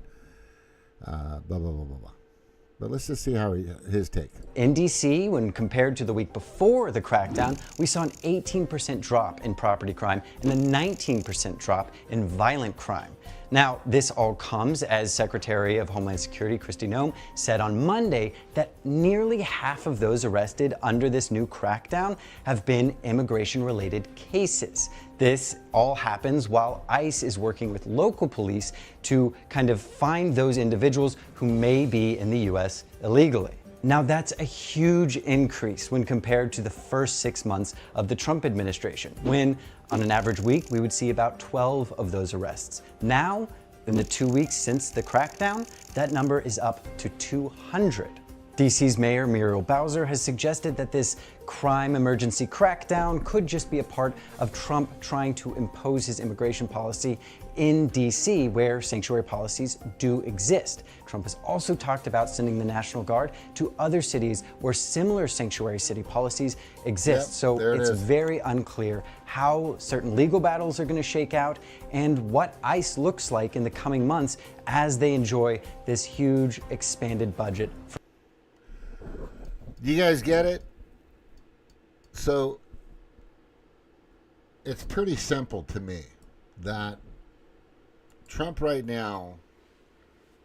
Blah, blah, blah, blah, blah. But let's just see how his take. In DC, when compared to the week before the crackdown, we saw an 18% drop in property crime and a 19% drop in violent crime. Now, this all comes as Secretary of Homeland Security Kristi Noem said on Monday that nearly half of those arrested under this new crackdown have been immigration-related cases. This all happens while ICE is working with local police to kind of find those individuals who may be in the U.S. illegally. Now, that's a huge increase when compared to the first 6 months of the Trump administration, when on an average week, we would see about 12 of those arrests. Now, in the 2 weeks since the crackdown, that number is up to 200. DC's Mayor Muriel Bowser has suggested that this crime emergency crackdown could just be a part of Trump trying to impose his immigration policy in DC, where sanctuary policies do exist. Trump has also talked about sending the National Guard to other cities where similar sanctuary city policies exist. So it's very unclear how certain legal battles are going to shake out and what ICE looks like in the coming months as they enjoy this huge expanded budget. Do you guys get it? So it's pretty simple to me that Trump right now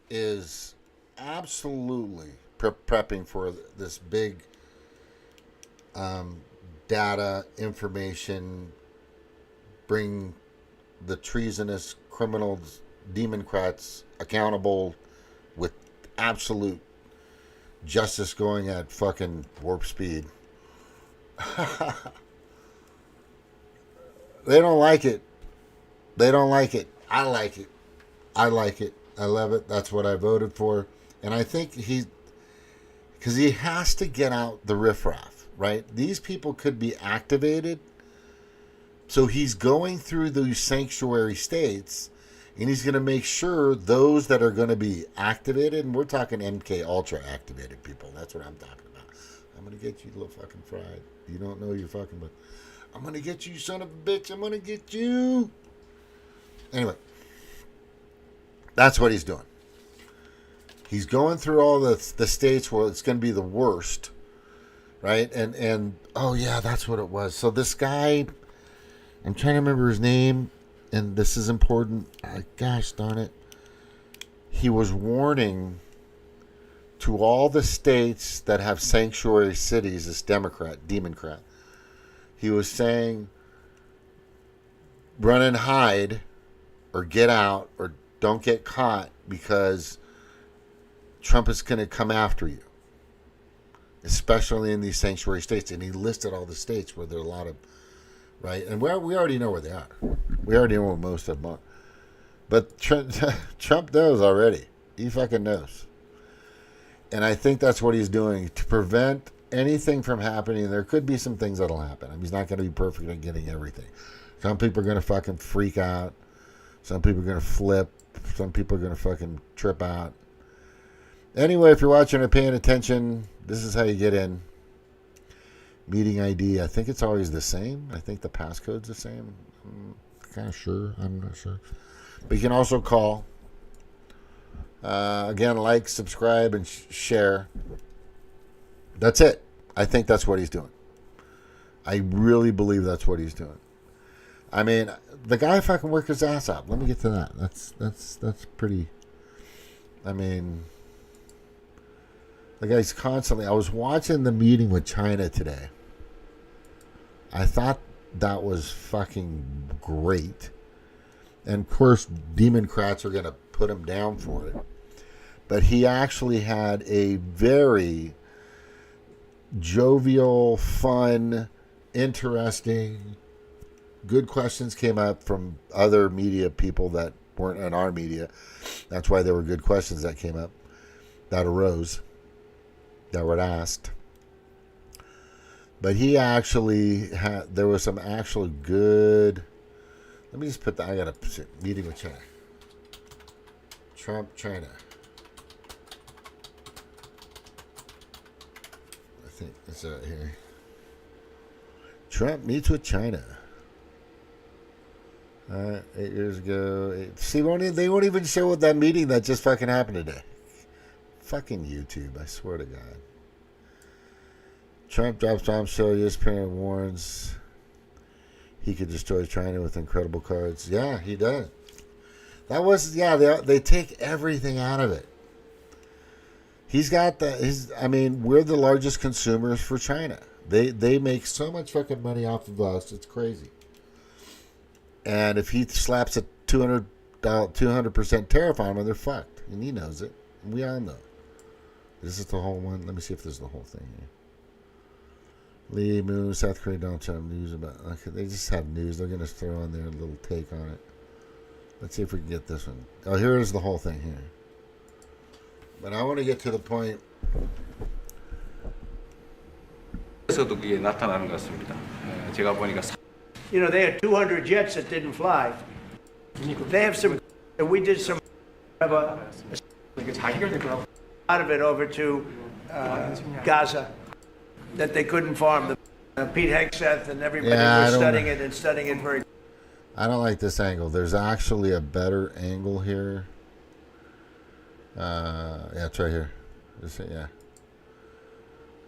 is absolutely prepping for this big data information, bring the treasonous criminals, Democrats accountable with absolute justice going at fucking warp speed. They don't like it. They don't like it. I like it. I like it. I love it. That's what I voted for. And I think because he has to get out the riffraff, right? These people could be activated. So he's going through those sanctuary states, and he's going to make sure those that are going to be activated, and we're talking MK Ultra activated people. That's what I'm talking about. I'm going to get you, little fucking fried. You don't know you're fucking, but I'm going to get you, son of a bitch. I'm going to get you. Anyway, that's what he's doing. He's going through all the states where it's going to be the worst, right? And oh yeah, that's what it was. So this guy, I'm trying to remember his name, and this is important. Gosh darn it. He was warning to all the states that have sanctuary cities, this Democrat. He was saying, run and hide, or get out, or don't get caught, because Trump is going to come after you, especially in these sanctuary states. And he listed all the states where there are a lot of, right? And we already know where they are. We already know where most of them are. But Trump knows already. He fucking knows. And I think that's what he's doing to prevent anything from happening. There could be some things that'll happen. I mean, he's not going to be perfect at getting everything. Some people are going to fucking freak out. Some people are going to flip. Some people are going to fucking trip out. Anyway, if you're watching or paying attention, this is how you get in. Meeting ID, I think it's always the same. I think the passcode's the same. I'm kind of sure. I'm not sure. But you can also call. Again, like, subscribe, and share. That's it. I think that's what he's doing. I really believe that's what he's doing. I mean, the guy fucking worked his ass off. Let me get to that. That's pretty. I mean, the guy's constantly. I was watching the meeting with China today. I thought that was fucking great. And of course, Democrats are going to put him down for it. But he actually had a very jovial, fun, interesting, good questions came up from other media people that weren't in our media. That's why there were good questions that came up, that arose, that were asked. But he actually had, there was some actually good, let me just put that, I got a meeting with China. Trump, China. I think it's out here. Trump meets with China. 8 years ago. See, they won't even show what that meeting that just fucking happened today. Fucking YouTube, I swear to God. Trump drops bombshell. U.S. President warns he could destroy China with incredible cards. Yeah, he does. That was, yeah, they take everything out of it. He's got I mean, we're the largest consumers for China. They make so much fucking money off of us, it's crazy. And if he slaps a 200% tariff on them, they're fucked. And he knows it. And we all know. This is the whole one. Let me see if this is the whole thing here. Lee Moon, South Korea, Donald Trump news about. Okay, they just have news. They're going to throw on their little take on it. Let's see if we can get this one. Oh, here is the whole thing here. But I want to get to the point. 그게 나타나는 것 같습니다. 제가 보니까. You know, they had 200 jets that didn't fly. They have some, and we did some of a out of it over to Gaza that they couldn't farm. Pete Hegseth and everybody was studying it and studying it very. I don't like this angle. There's actually a better angle here. Yeah, it's right here. Yeah.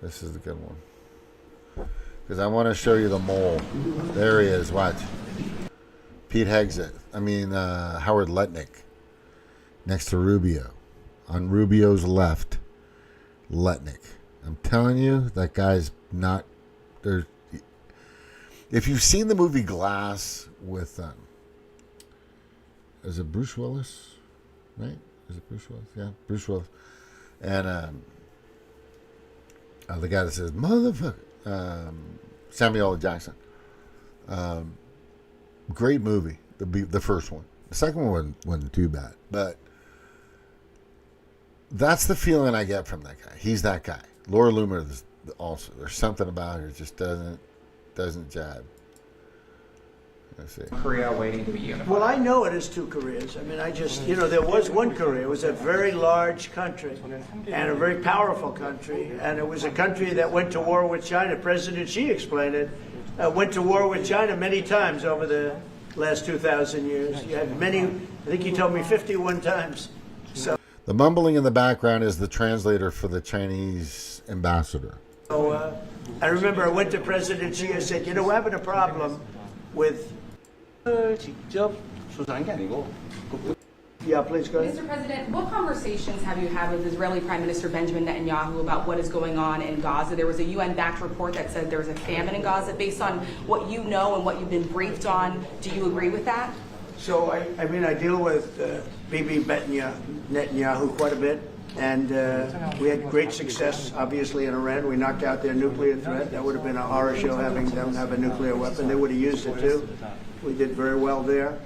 This is the good one. Because I want to show you the mole. There he is. Watch. Pete Hegseth. Howard Lutnick. Next to Rubio. On Rubio's left. Lutnick. I'm telling you, that guy's not. There. If you've seen the movie Glass with, is it Bruce Willis? Right? Is it Bruce Willis? Yeah, Bruce Willis. And the guy that says, motherfucker. Samuel L. Jackson. Great movie, the first one. The second one wasn't too bad, but that's the feeling I get from that guy. He's that guy. Laura Loomer is also. There's something about her that just doesn't jab. Let's see. Korea waiting to be unified. Well, I know it is two Koreas. I mean, there was one Korea. It was a very large country and a very powerful country. And it was a country that went to war with China. President Xi explained it. Went to war with China many times over the last 2,000 years. You had many, I think he told me 51 times. So the mumbling in the background is the translator for the Chinese ambassador. So I remember I went to President Xi. I said, we're having a problem with. Yeah, please go ahead. Mr. President, what conversations have you had with Israeli Prime Minister Benjamin Netanyahu about what is going on in Gaza? There was a UN-backed report that said there was a famine in Gaza. Based on what you know and what you've been briefed on, do you agree with that? So, I deal with Bibi Netanyahu quite a bit, and we had great success, obviously, in Iran. We knocked out their nuclear threat. That would have been a horror show having them have a nuclear weapon. They would have used it, too. We did very well there.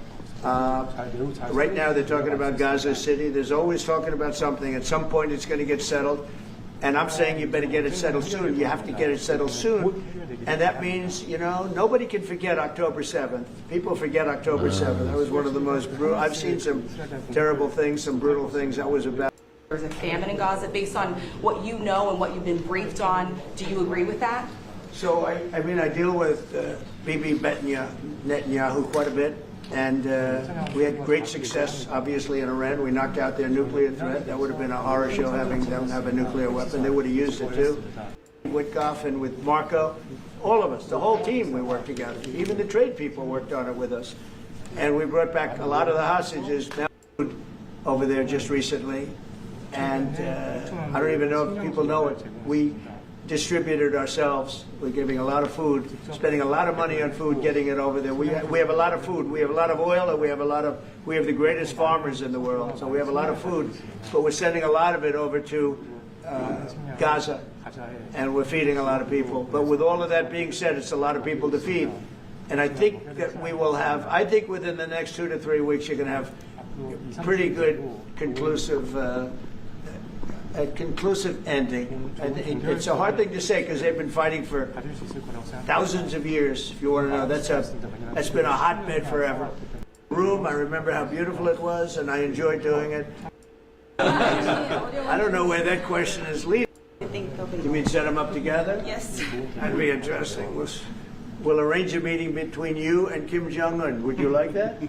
Right now, they're talking about Gaza City. There's always talking about something. At some point, it's going to get settled. And I'm saying you better get it settled soon. You have to get it settled soon. And that means, nobody can forget October 7th. People forget October 7th. That was one of the most brutal. I've seen some terrible things, some brutal things. That was about. There's a famine in Gaza. Based on what you know and what you've been briefed on, do you agree with that? So, I deal with Bibi Netanyahu quite a bit. And we had great success, obviously, in Iran. We knocked out their nuclear threat. That would have been a horror show having them have a nuclear weapon. They would have used it, too. Witkoff and with Marco, all of us, the whole team, we worked together. Even the trade people worked on it with us. And we brought back a lot of the hostages now over there just recently. And I don't even know if people know it. We distributed ourselves. We're giving a lot of food, spending a lot of money on food, getting it over there. We have a lot of food. We have a lot of oil, and we have the greatest farmers in the world. So we have a lot of food, but we're sending a lot of it over to Gaza, and we're feeding a lot of people. But with all of that being said, it's a lot of people to feed. And I think that we will have, within the next 2 to 3 weeks, you're going to have pretty good conclusive a conclusive ending. And it's a hard thing to say because they've been fighting for thousands of years. If you want to know, that's been a hotbed forever. Room, I remember how beautiful it was, and I enjoyed doing it. I don't know where that question is leading. You mean set them up together? Yes. That'd be interesting. We'll arrange a meeting between you and Kim Jong-un. Would you like that?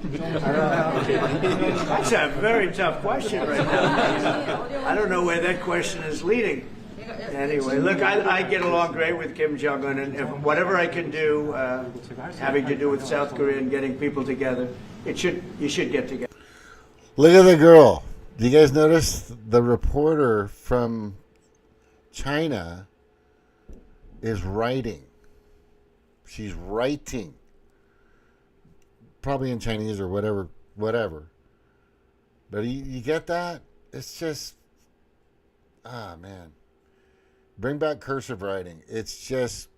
That's a very tough question right now. I don't know where that question is leading. Anyway, look, I get along great with Kim Jong-un, and if whatever I can do having to do with South Korea and getting people together, you should get together. Look at the girl. Do you guys notice the reporter from China is writing? She's writing, probably in Chinese or whatever. But you get that? It's just, man. Bring back cursive writing. It's just,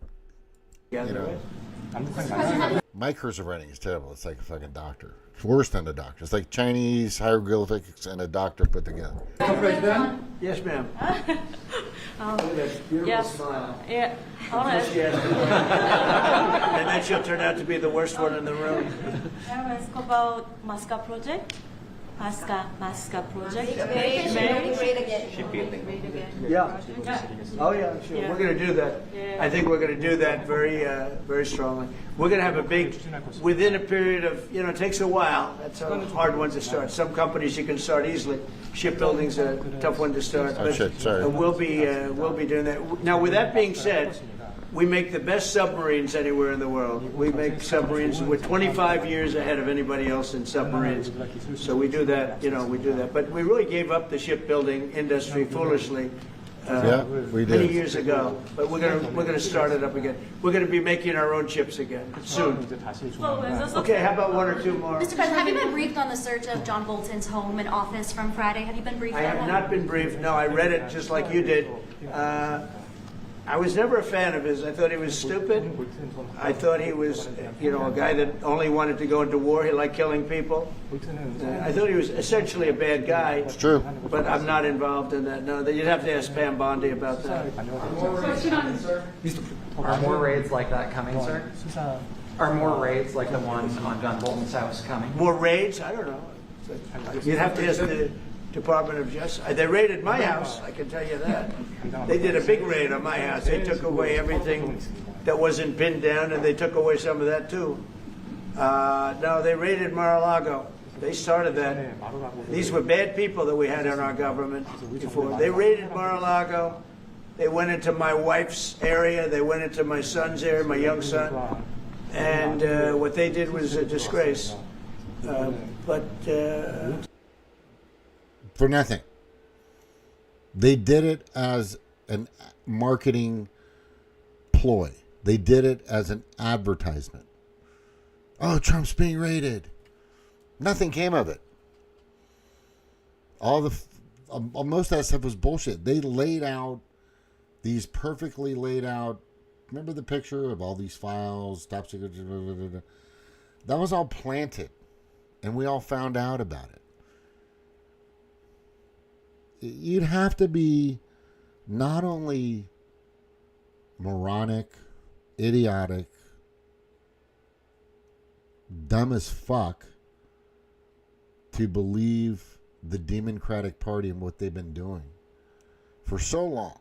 my cursive writing is terrible. It's like a fucking doctor. It's worse than a doctor. It's like Chinese hieroglyphics and a doctor put together. President? Yes, ma'am. Beautiful yes. smile. Yeah. All right. And then she'll turn out to be the worst one in the room. Let's go about Masca project. Masca project. Yeah. Oh yeah, sure. Yeah. We're going to do that. Yeah. I think we're going to do that very, very strongly. We're going to have a big, within a period of, it takes a while. That's a hard one to start. Some companies you can start easily. Shipbuilding's a tough one to start. Oh, shit, sorry. We'll be doing that. Now, with that being said, we make the best submarines anywhere in the world. We make submarines. We're 25 years ahead of anybody else in submarines. So we do that, we do that. But we really gave up the shipbuilding industry foolishly we did. many years ago. But we're gonna start it up again. We're gonna be making our own ships again soon. Okay, how about one or two more? Mr. President, have you been briefed on the search of John Bolton's home and office from Friday? Have you been briefed I on have that? not been briefed. No, I read it just like you did. I was never a fan of his. I thought he was stupid. I thought he was, you know, a guy that only wanted to go into war. He liked killing people. I thought he was essentially a bad guy. It's true. But I'm not involved in that. No, you'd have to ask Pam Bondi about that. Are more raids like that coming, sir? Are more raids like the one on John Bolton's house coming? More raids? I don't know. You'd have to ask the Department of Justice. They raided my house, I can tell you that. They did a big raid on my house. They took away everything that wasn't pinned down, and they took away some of that too. No, they raided Mar-a-Lago. They started that. These were bad people that we had in our government before. They raided Mar-a-Lago. They went into my wife's area. They went into my son's area, my young son. And what they did was a disgrace. For nothing. They did it as a marketing ploy. They did it as an advertisement. Oh, Trump's being raided. Nothing came of it. Most of that stuff was bullshit. They laid out these perfectly laid out. Remember the picture of all these files, top secret? That was all planted, and we all found out about it. You'd have to be not only moronic, idiotic, dumb as fuck to believe the Democratic Party and what they've been doing for so long.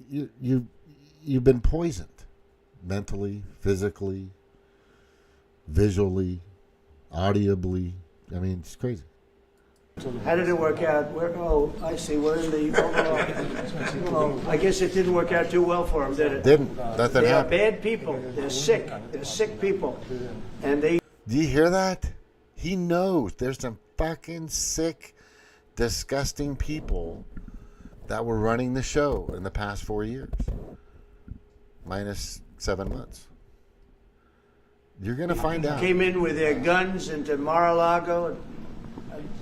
You've been poisoned mentally, physically, visually, audibly. I mean, it's crazy. How did it work out? I see. We're in the overall. I guess it didn't work out too well for them, did it? Didn't. Nothing They are happened. bad people. They're sick. They're sick people. And they... Do you hear that? He knows there's some fucking sick, disgusting people that were running the show in the past 4 years. Minus 7 months. You're going to find out. Came in with their guns into Mar-a-Lago,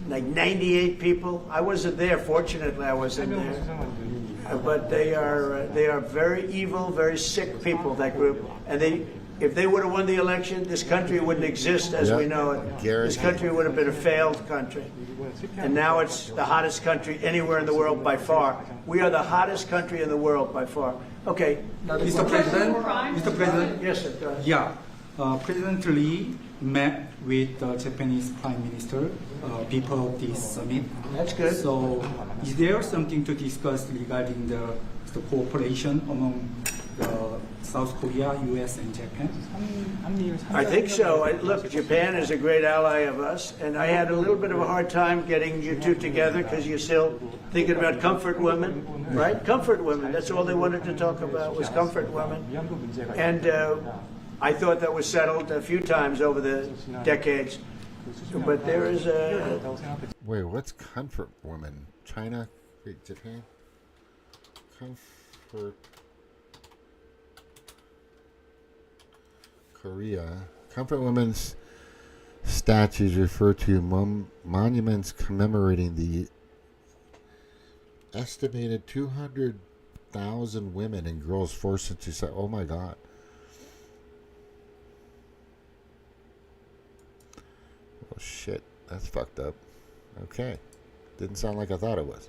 like 98 people. I wasn't there. Fortunately, I wasn't there. But they are very evil, very sick people, that group. And if they would have won the election, this country wouldn't exist as we know it. This country would have been a failed country. And now it's the hottest country anywhere in the world by far. We are the hottest country in the world by far. Okay. Mr. President, Yes, sir. Yeah. President Lee met with the Japanese Prime Minister before this summit. That's good. So, is there something to discuss regarding the cooperation among South Korea, U.S., and Japan? I think so. Look, Japan is a great ally of us, and I had a little bit of a hard time getting you two together because you're still thinking about comfort women, right? Comfort women. That's all they wanted to talk about was comfort women. And I thought that was settled a few times over the decades. But there is a... Wait, what's comfort women? China? Wait, Japan? Comfort... Korea. Comfort women's statues refer to monuments commemorating the estimated 200,000 women and girls forced into sex. Oh my God. Oh shit. That's fucked up. Okay. Didn't sound like I thought it was.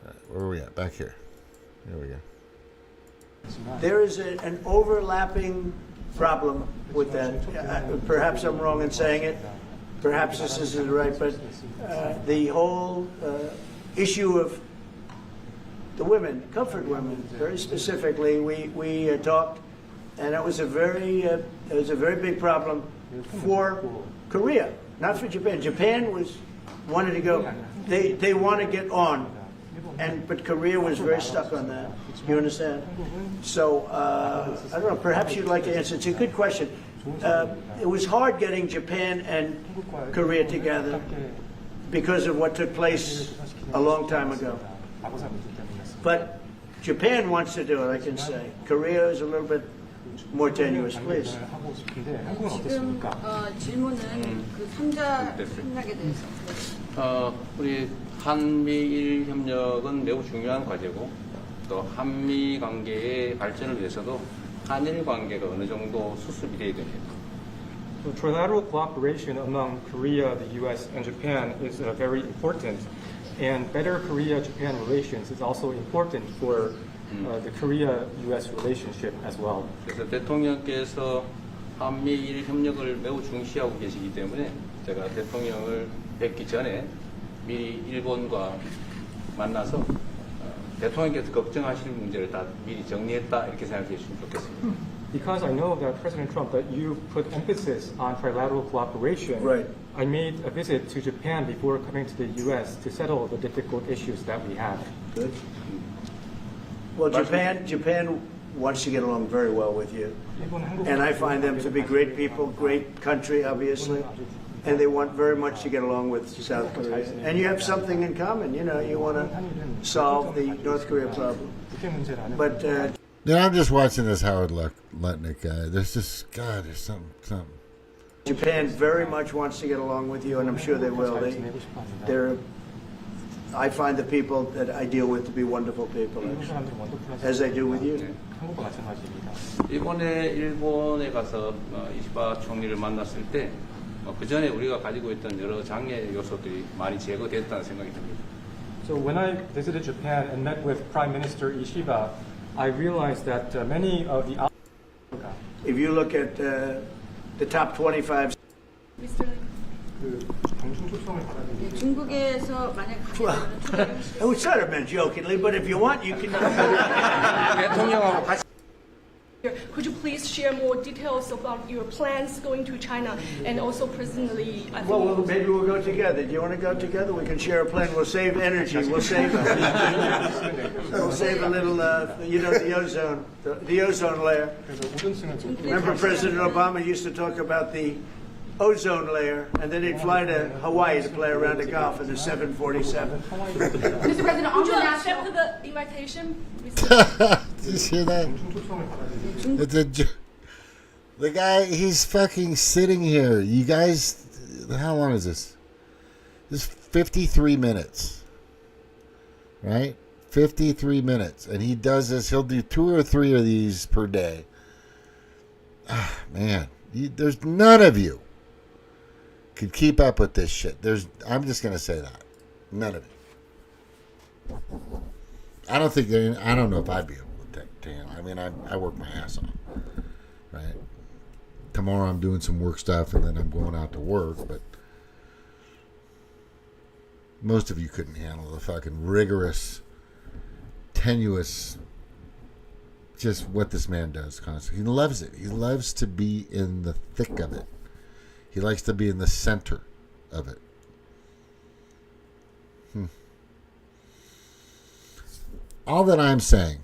All right, where are we at? Back here. Here we go. There is an overlapping problem with that. Perhaps I'm wrong in saying it. Perhaps this isn't right, but the whole issue of the women, comfort women, very specifically, we talked, and it was a very big problem for Korea, not for Japan. Japan wanted to go. They want to get on, but Korea was very stuck on that. You understand? So, I don't know, perhaps you'd like to answer. It's a good question. It was hard getting Japan and Korea together because of what took place a long time ago. But Japan wants to do it, I can say. Korea is a little bit more tenuous, please. 지금 질문은 그 3자 협력에 대해서. 우리 한미일 협력은 매우 중요한 과제고 또 한미 관계의 발전을 위해서도 한일 관계가 어느 정도 수습이 돼야 됩니다. So trilateral cooperation among Korea, the U.S., and Japan is very important, and better Korea-Japan relations is also important for the Korea-U.S. relationship as well. 그래서 대통령께서 한미일 협력을 매우 중시하고 계시기 때문에 제가 대통령을 뵙기 전에 미리 일본과 만나서 대통령께서 걱정하실 문제를 다 미리 정리했다 이렇게 생각해 주시면 좋겠습니다. Because I know that President Trump, that you put emphasis on trilateral cooperation, Right. I made a visit to Japan before coming to the U.S. to settle the difficult issues that we have. Good. Well, Japan wants to get along very well with you. And I find them to be great people, great country, obviously. And they want very much to get along with South Korea. And you have something in common, you know, you want to solve the North Korea problem. But, I'm just watching this Howard Lutnick guy. There's just, God, there's something. Japan very much wants to get along with you, and I'm sure they will. I find the people that I deal with to be wonderful people, actually, as I do with you. 이번에 일본에 가서 이시바 총리를 만났을 때 그 전에 우리가 가지고 있던 여러 장애 요소들이 많이 제거됐다는 생각이 듭니다. So when I visited Japan and met with Prime Minister Ishiba, I realized that many of the... If you look at the top 25... 중국에서 만약 It was sort of meant jokingly, but if you want, you can... Could you please share more details about your plans going to China and also presently? Well, maybe we'll go together. Do you want to go together? We can share a plane. We'll save energy. We'll save a little, the ozone layer. Remember President Obama used to talk about the ozone layer, and then he'd fly to Hawaii to play around the golf in the 747. Mr. President, would you accept the invitation? Did you hear that? The guy, he's fucking sitting here. You guys, how long is this? This is 53 minutes. Right? 53 minutes. And he does this. He'll do 2 or 3 of these per day. Ah, man. There's none of you could keep up with this shit. I'm just going to say that. None of it. I don't know if I'd be able to him. I mean, I work my ass off, right? Tomorrow I'm doing some work stuff, and then I'm going out to work, but most of you couldn't handle the fucking rigorous, tenuous, just what this man does constantly. He loves it. He loves to be in the thick of it. He likes to be in the center of it. All that I'm saying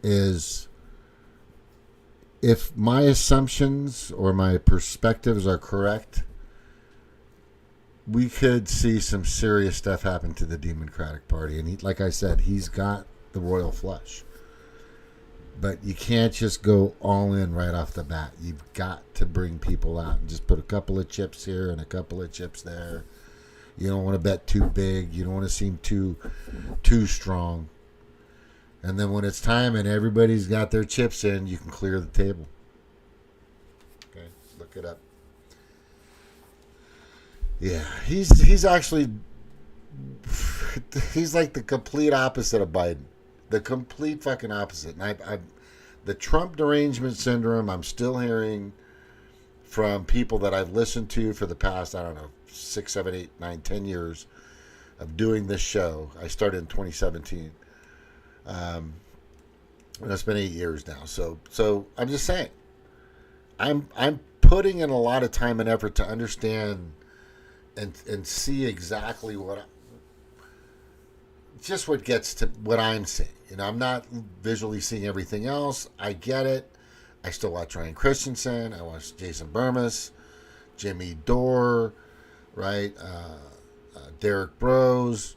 is, if my assumptions or my perspectives are correct, we could see some serious stuff happen to the Democratic Party. And like I said, he's got the royal flush. But you can't just go all in right off the bat. You've got to bring people out and just put a couple of chips here and a couple of chips there. You don't want to bet too big. You don't want to seem too strong. And then when it's time and everybody's got their chips in, you can clear the table. Okay, look it up. Yeah, he's actually, he's like the complete opposite of Biden. The complete fucking opposite. And the Trump derangement syndrome, I'm still hearing from people that I've listened to for the past, 6, 7, 8, 9, 10 years of doing this show. I started in 2017. And it's been 8 years now. So I'm just saying, I'm putting in a lot of time and effort to understand and see exactly what gets to what I'm seeing. I'm not visually seeing everything else. I get it. I still watch Ryan Christensen. I watch Jason Burmis, Jimmy Dore, right? Derek Bros,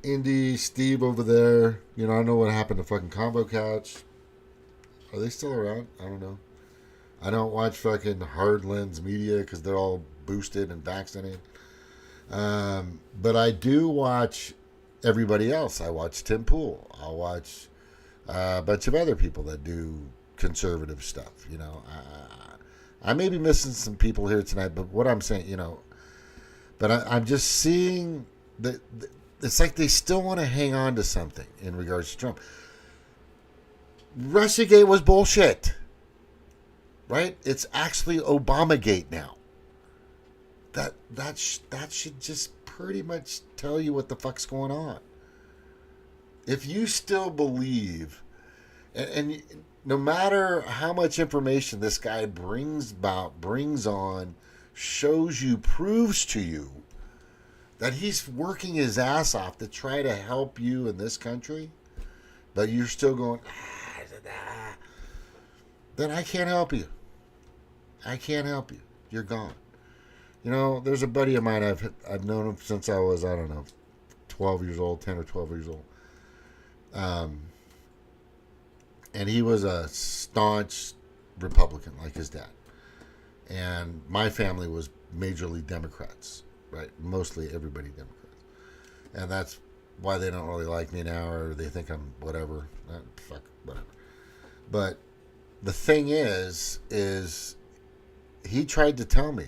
Indy, Steve over there. I don't know what happened to fucking Combo Couch. Are they still around? I don't know. I don't watch fucking Hard Lens Media because they're all boosted and vaccinated. But I do watch everybody else. I watch Tim Pool. I'll watch a bunch of other people that do conservative stuff. You know, I may be missing some people here tonight, but what I'm saying, you know, but I'm just seeing that it's like they still want to hang on to something in regards to Trump. Russiagate was bullshit, right? It's actually Obamagate now. That should just pretty much tell you what the fuck's going on. If you still believe, and no matter how much information this guy brings on, shows you, proves to you that he's working his ass off to try to help you in this country, but you're still going, then I can't help you. I can't help you. You're gone. You know, there's a buddy of mine, I've known him since I was, I don't know, 12 years old, 10 or 12 years old. And he was a staunch Republican like his dad. And my family was majorly Democrats, right? Mostly everybody Democrats. And that's why they don't really like me now, or they think I'm whatever. Fuck, whatever. But the thing is he tried to tell me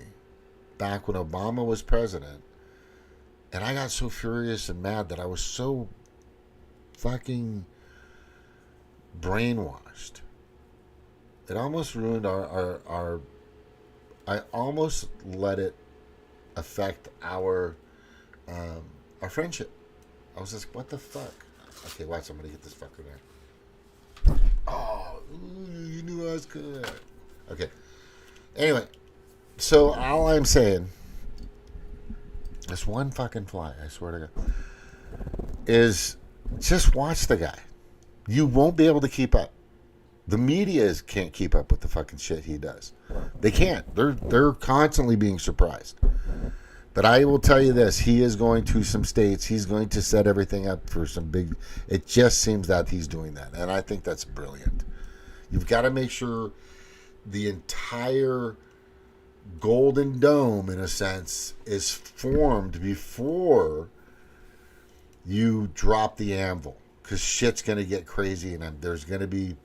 back when Obama was president, and I got so furious and mad that I was so fucking brainwashed. It almost ruined our I almost let it affect our friendship. I was just, what the fuck? Okay, watch, I'm gonna get this fucker there. Oh, you knew I was good. Okay. Anyway, so all I'm saying, this one fucking fly, I swear to God, is just watch the guy. You won't be able to keep up. The media can't keep up with the fucking shit he does. They can't. They're constantly being surprised. But I will tell you this, he is going to some states. He's going to set everything up for some big... It just seems that he's doing that. And I think that's brilliant. You've got to make sure the entire Golden Dome, in a sense, is formed before you drop the anvil. Because shit's going to get crazy, and there's going to be,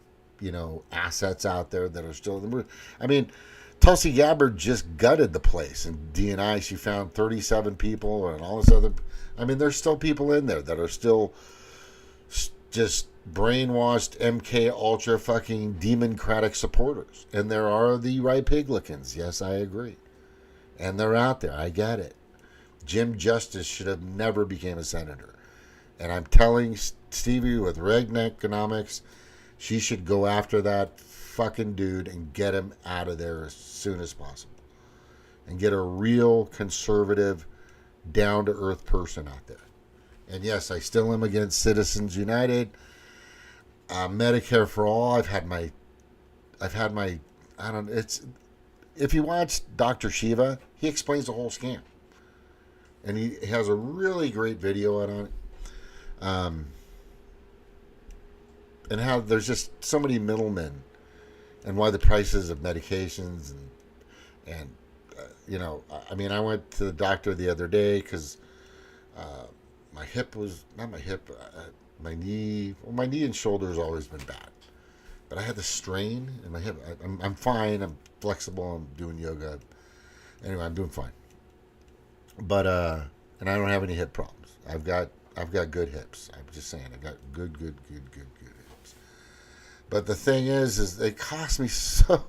you know, assets out there that are still... I mean... Tulsi Gabbard just gutted the place in DNI. She found 37 people and all this other... I mean, there's still people in there that are still just brainwashed MK Ultra fucking democratic supporters. And there are the right piglicans. Yes, I agree. And they're out there. I get it. Jim Justice should have never became a senator. And I'm telling Stevie with Redneck Economics, she should go after that fucking dude and get him out of there as soon as possible, and get a real conservative, down-to-earth person out there. And yes, I still am against Citizens United, Medicare for all. I've had my I don't. It's, if you watch Dr. Shiva, he explains the whole scam, and he has a really great video on it. And how there's just so many middlemen. And why the prices of medications and you know, I mean, I went to the doctor the other day because my hip was, not my hip, my knee, well, my knee and shoulder has always been bad, but I had the strain in my hip. I'm fine. I'm flexible. I'm doing yoga. Anyway, I'm doing fine. But and I don't have any hip problems. I've got good hips. I'm just saying, I got good hips. But the thing is it cost me so...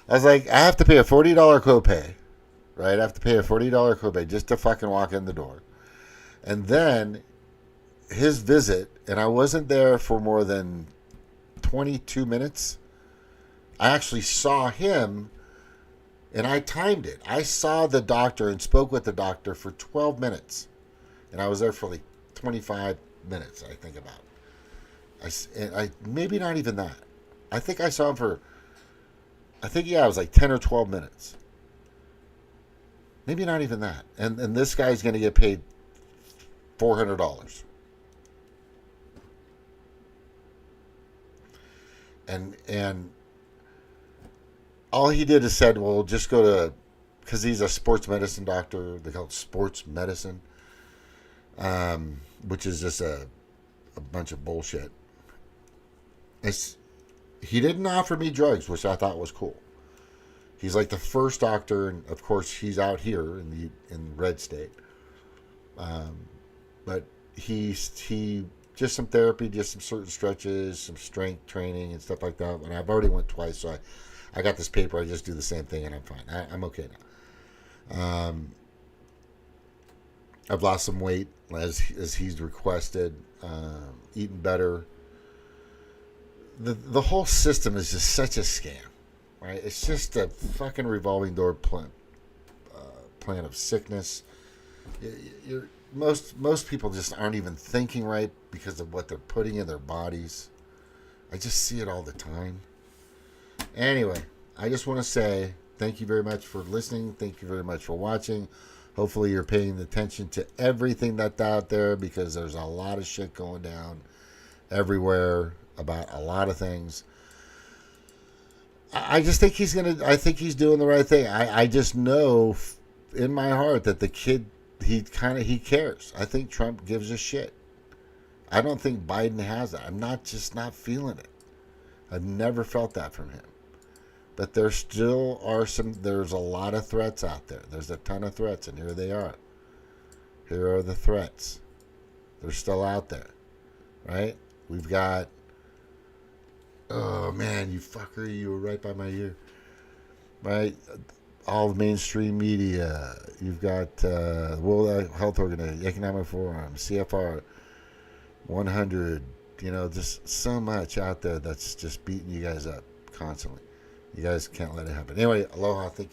I was like, I have to pay a $40 copay, right? I have to pay a $40 copay just to fucking walk in the door. And then his visit, and I wasn't there for more than 22 minutes. I actually saw him, and I timed it. I saw the doctor and spoke with the doctor for 12 minutes. And I was there for like 25 minutes, I think about. I maybe not even that. I think I saw him for, it was like 10 or 12 minutes. Maybe not even that. And this guy's going to get paid $400. And all he did is said, well, just go to, because he's a sports medicine doctor, they call it sports medicine. which is just a bunch of bullshit. He didn't offer me drugs, which I thought was cool. He's like the first doctor, and of course he's out here in the red state. But he just some therapy, just some certain stretches, some strength training and stuff like that. And I've already went twice, so I got this paper. I just do the same thing, and I'm fine. I'm okay now. I've lost some weight as he's requested, eaten better. The whole system is just such a scam, right? It's just a fucking revolving door plan of sickness. Most people just aren't even thinking right because of what they're putting in their bodies. I just see it all the time. Anyway, I just want to say thank you very much for listening. Thank you very much for watching. Hopefully you're paying attention to everything that's out there, because there's a lot of shit going down everywhere about a lot of things. I just think I think he's doing the right thing. I just know in my heart that the kid, he cares. I think Trump gives a shit. I don't think Biden has that. I'm not feeling it. I've never felt that from him. But there still are there's a lot of threats out there. There's a ton of threats, and here they are. Here are the threats. They're still out there, right? We've got, oh man, you fucker, you were right by my ear, right? All the mainstream media. You've got World Health Organization, Economic Forum, CFR 100, just so much out there that's just beating you guys up constantly. You guys can't let it happen. Anyway, aloha. Thank you.